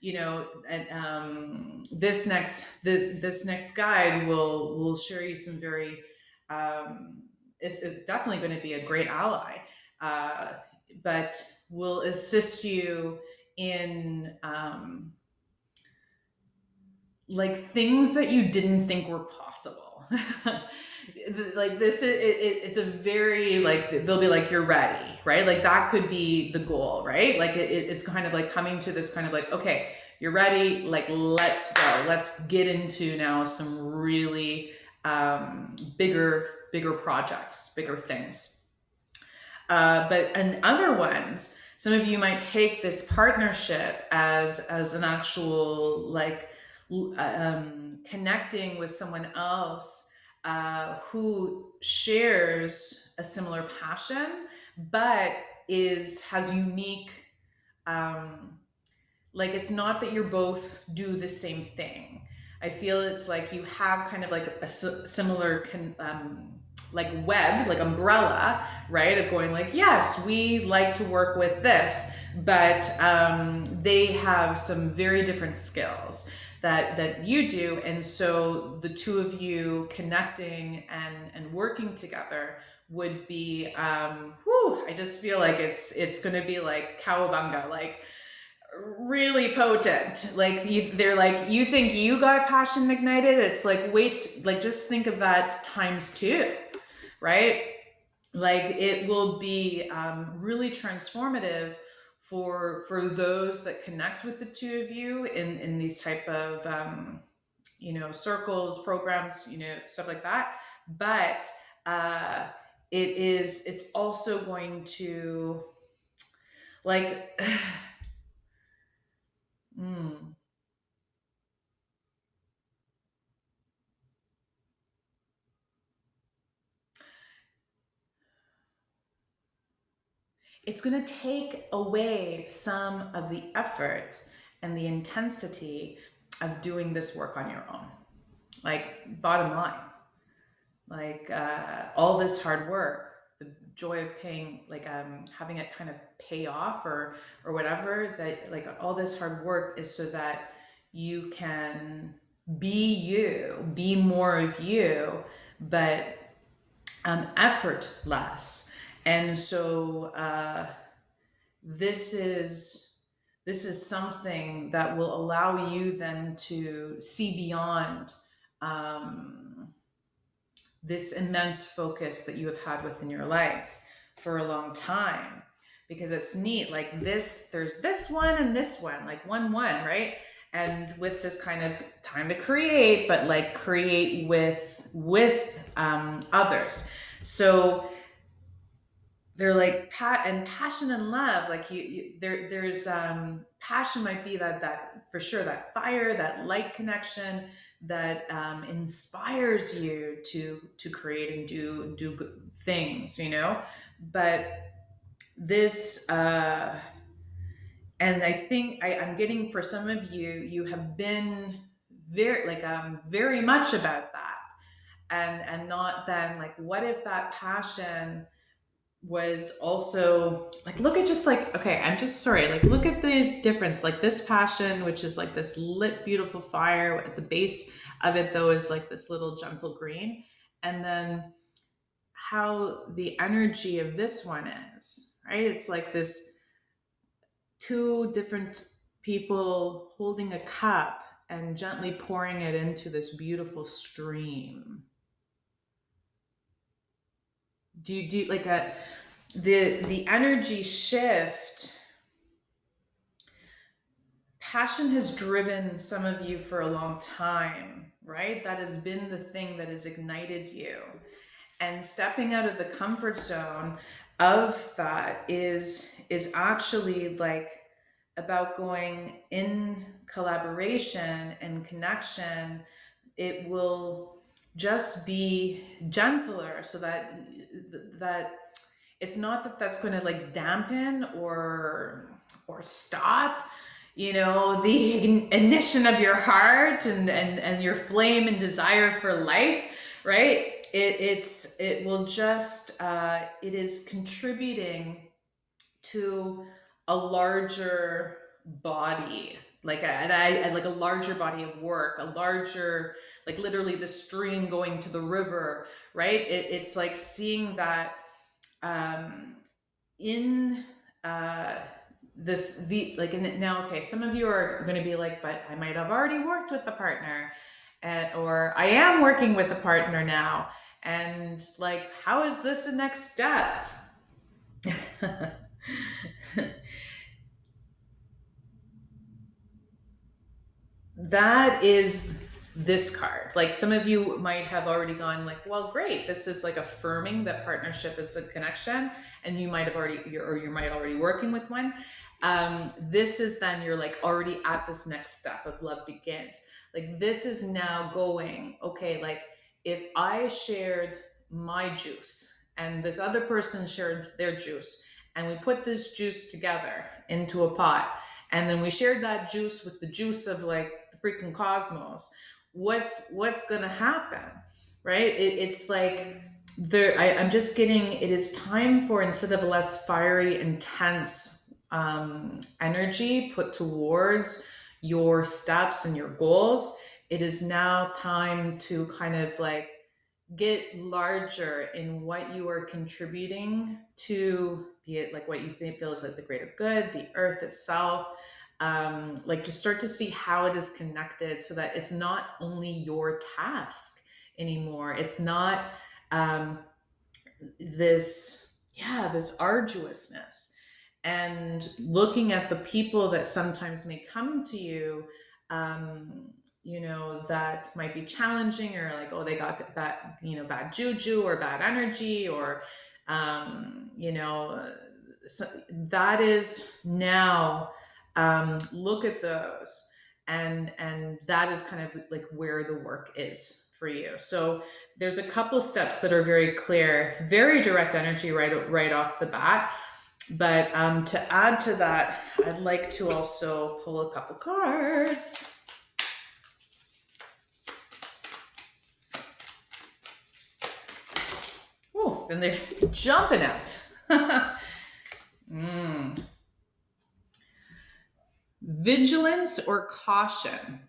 and this next guide will share you some very it's definitely going to be a great ally, uh, but will assist you in like things that you didn't think were possible. Like this, it's a very like, they'll be like, you're ready, right? Like that could be the goal, right? Like it's kind of like coming to this kind of like, okay, you're ready, like let's go, let's get into now some really bigger projects, bigger things. But in other ones, some of you might take this partnership as an actual like connecting with someone else who shares a similar passion, but has unique. Like it's not that you're both do the same thing. I feel it's like you have kind of like a similar like web, like umbrella, right? Of going like, yes, we like to work with this, but they have some very different skills that you do. And so the two of you connecting and working together would be, I just feel like it's going to be like cowabunga, like really potent. Like they're like, you think you got passion ignited? It's like, wait, like just think of that times two, right? Like it will be really transformative for those that connect with the two of you in these type of circles, programs, stuff like that. But uh, it's also going to like mm, it's going to take away some of the effort and the intensity of doing this work on your own. Like, bottom line, like all this hard work, the joy of paying, like having it kind of pay off or whatever, that like all this hard work is so that you can be more of you, but effortless. And so this is this is something that will allow you then to see beyond um, this immense focus that you have had within your life for a long time, because it's neat, like this, there's this one and this one, like one, right? And with this kind of time to create, but like create with others. So they're like passion and love, like there's passion might be that for sure, that fire, that light connection that inspires you to create and do good things, but this and I think I'm getting, for some of you, you have been very much about that, and not then like, what if that passion was also like, look at, just like, okay, I'm just sorry, like look at this difference, like this passion, which is like this lit beautiful fire, at the base of it though is like this little gentle green, and then how the energy of this one is, right? It's like this two different people holding a cup and gently pouring it into this beautiful stream. Do you do like a the energy shift? Passion has driven some of you for a long time, right? That has been the thing that has ignited you. And stepping out of the comfort zone of that is actually like about going in collaboration and connection. It will just be gentler, so that it's not that that's going to like dampen or stop, the ignition of your heart and your flame and desire for life, right? It will just it is contributing to a larger body, like like a larger body of work, a larger, like literally the stream going to the river, right? It's like seeing that um, in the like now, okay, some of you are going to be like, but I might have already worked with the partner, or I am working with a partner now, and like, how is this the next step? That is this card. Like, some of you might have already gone like, well, great, this is like affirming that partnership is a connection, and you might have already, or you might already working with one. This is then you're like already at this next step of love begins. Like, this is now going, okay, like if I shared my juice and this other person shared their juice, and we put this juice together into a pot, and then we shared that juice with the juice of like the freaking cosmos, what's gonna happen, right? It's like I'm just getting, it is time for, instead of less fiery, intense energy put towards your steps and your goals, it is now time to kind of like get larger in what you are contributing to, be it like what you think feels like the greater good, the earth itself. Like to start to see how it is connected, so that it's not only your task anymore. It's not um, this arduousness, and looking at the people that sometimes may come to you, um, that might be challenging, or like, oh, they got that, bad juju or bad energy, or so that is now, look at those, and that is kind of like where the work is for you. So there's a couple steps that are very clear, very direct energy right off the bat. But to add to that, I'd like to also pull a couple cards. Oh, and they're jumping out. Vigilance or caution?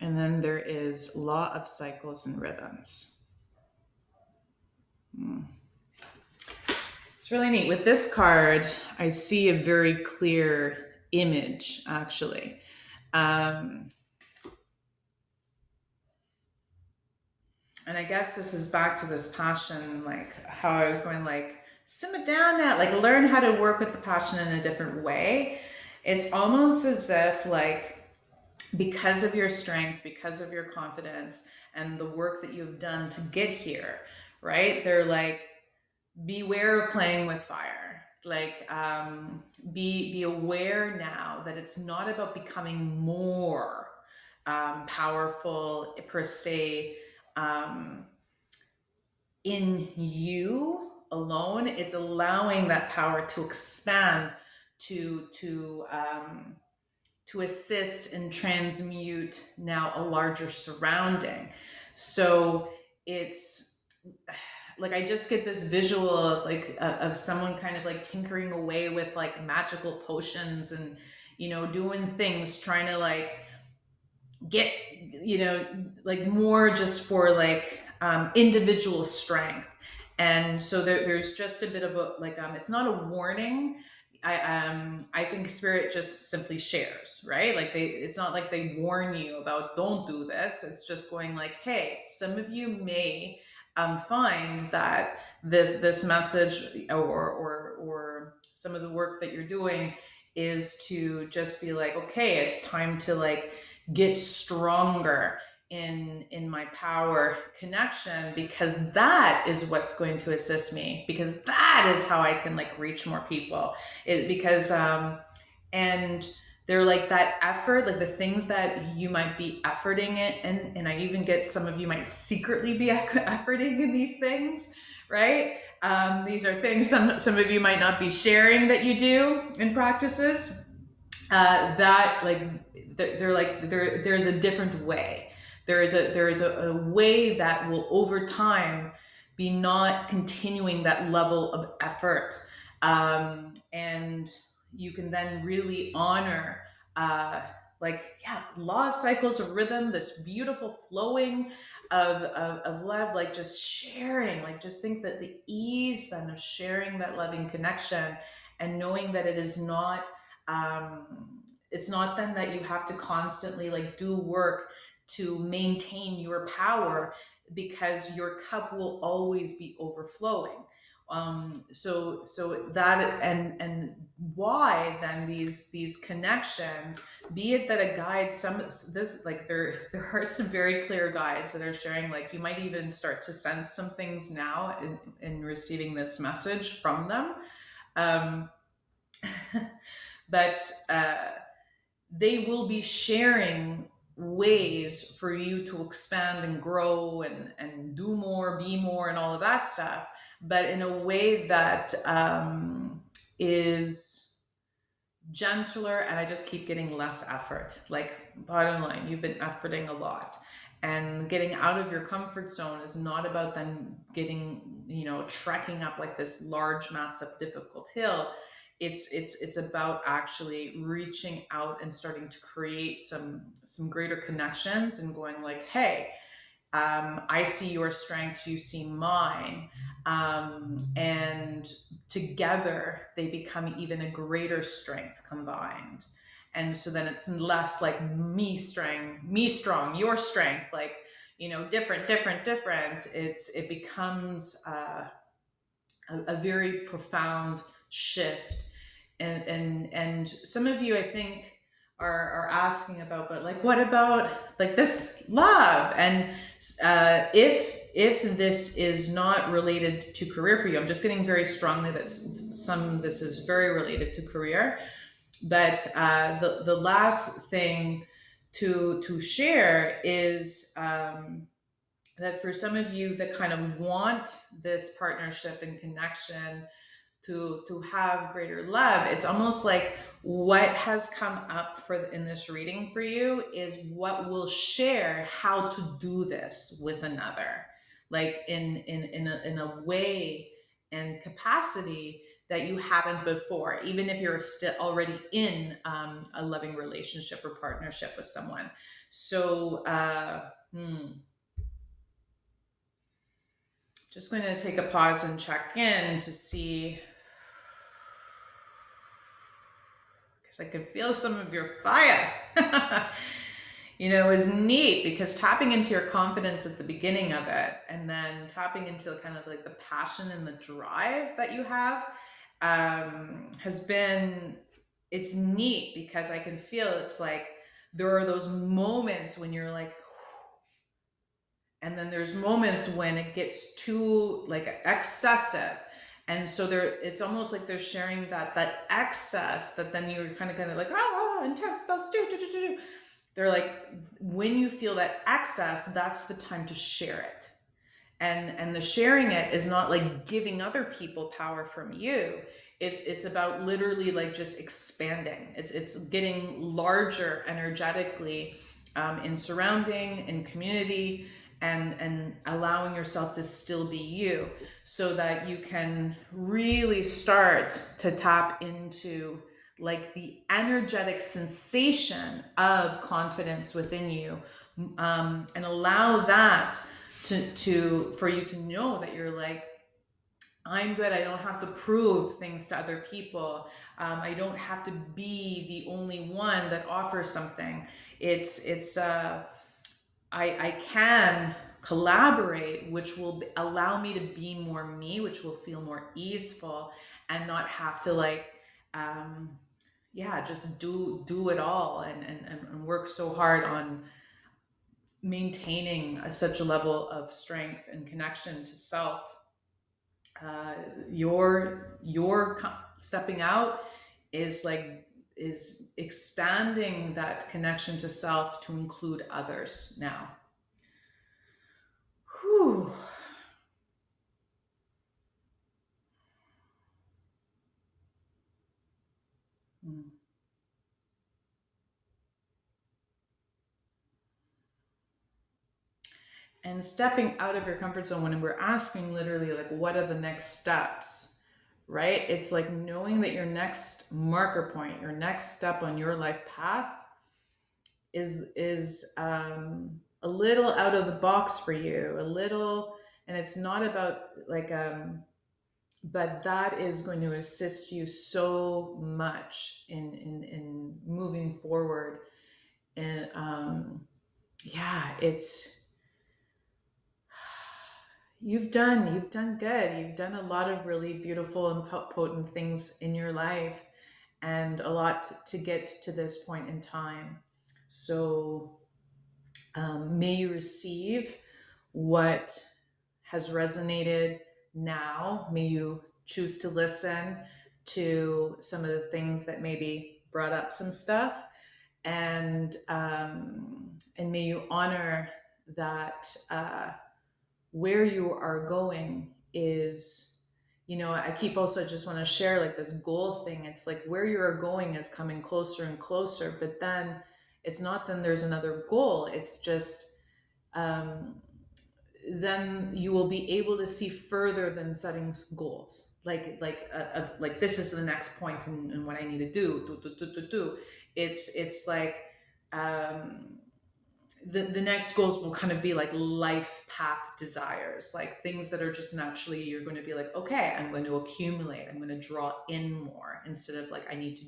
And then there is law of cycles and rhythms. It's really neat. With this card, I see a very clear image, actually. And I guess this is back to this passion, like how I was going, like, simmer down now, like learn how to work with the passion in a different way. It's almost as if, like, because of your strength, because of your confidence, and the work that you've done to get here, right? They're like, beware of playing with fire. Like, be aware now that it's not about becoming more powerful per se, in you alone. It's allowing that power to expand, to assist and transmute now a larger surrounding. So it's like, I just get this visual of like of someone kind of like tinkering away with like magical potions, and doing things, trying to like get like more just for like individual strength. And so there's just a bit of a like, it's not a warning. I think spirit just simply shares, right? Like, it's not like they warn you about, don't do this. It's just going like, hey, some of you may find that this message, or some of the work that you're doing is to just be like, okay, it's time to like get stronger in my power connection, because that is what's going to assist me, because that is how I can like reach more people. And they're like, that effort, like the things that you might be efforting it, and I even get some of you might secretly be efforting in these things, right? These are things some of you might not be sharing that you do in practices, that like, they're like, there's a different way. There is a way that will over time be not continuing that level of effort, and you can then really honor, law of cycles of rhythm, this beautiful flowing of love, like just sharing, like just think that the ease then of sharing that loving connection, and knowing that it is not, it's not then that you have to constantly like do work to maintain your power, because your cup will always be overflowing. So that, and why then these connections, be it that a guide, this, like, there are some very clear guides that are sharing, like you might even start to sense some things now in receiving this message from them. But they will be sharing ways for you to expand and grow and do more, be more, and all of that stuff, but in a way that is gentler, and I just keep getting less effort. Like, bottom line, you've been efforting a lot. And getting out of your comfort zone is not about then getting, trekking up like this large, massive, difficult hill. It's about actually reaching out and starting to create some greater connections and going like, hey, I see your strengths, you see mine. And together they become even a greater strength combined. And so then it's less like me strong, your strength, like, different, different, different. It becomes a very profound shift. And some of you, I think, are asking about, but like, what about like this love? And if this is not related to career for you, I'm just getting very strongly that this is very related to career. But the last thing to share is that for some of you that kind of want this partnership and connection to have greater love, it's almost like what has come up in this reading for you is what will share how to do this with another, like in a way and capacity that you haven't before, even if you're still already in a loving relationship or partnership with someone. So just going to take a pause and check in to see, because I can feel some of your fire. It was neat because tapping into your confidence at the beginning of it, and then tapping into kind of like the passion and the drive that you have, it's neat because I can feel it's like there are those moments when you're like, and then there's moments when it gets too like excessive. And so it's almost like they're sharing that excess that then you're kind of like, oh, intense, let's do. They're like, when you feel that excess, that's the time to share it. And the sharing it is not like giving other people power from you. It's about literally like just expanding. It's getting larger energetically in surrounding, in community, and allowing yourself to still be you, so that you can really start to tap into like the energetic sensation of confidence within you, and allow that for you to know that you're like, I'm good. I don't have to prove things to other people. I don't have to be the only one that offers something. I can collaborate, which will allow me to be more me, which will feel more easeful, and not have to like, just do it all and work so hard on maintaining such a level of strength and connection to self. Your stepping out is expanding that connection to self to include others now. Whew. And stepping out of your comfort zone, when we're asking literally like, what are the next steps, right? It's like knowing that your next marker point, your next step on your life path is a little out of the box for you, a little, and it's not about like, but that is going to assist you so much in moving forward. And it's, you've done good. You've done a lot of really beautiful and potent things in your life, and a lot to get to this point in time. So may you receive what has resonated now. May you choose to listen to some of the things that maybe brought up some stuff, and may you honor that where you are going is I keep also just want to share like this goal thing. It's like where you're going is coming closer and closer, but then it's not then there's another goal. It's just um, then you will be able to see further than setting goals. Like this is the next point and what I need to do. It's like um, the next goals will kind of be like life path desires, like things that are just naturally you're going to be like, okay, I'm going to accumulate, I'm going to draw in more instead of like I need to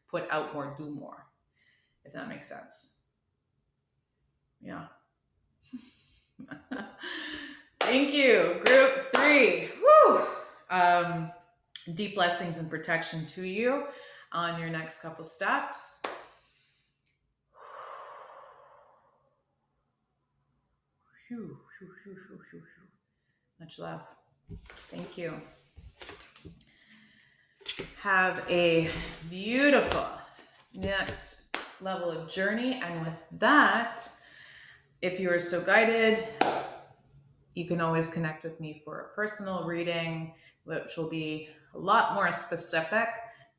put out more, do more, if that makes sense. Yeah. Thank you, group 3. Woo! Deep blessings and protection to you on your next couple steps. Much love. Thank you. Have a beautiful next level of journey. And with that, if you are so guided, you can always connect with me for a personal reading, which will be a lot more specific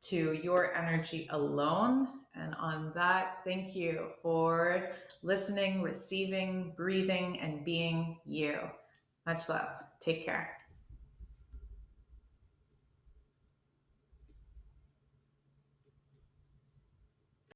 to your energy alone. And on that, thank you for listening, receiving, breathing, and being you. Much love. Take care.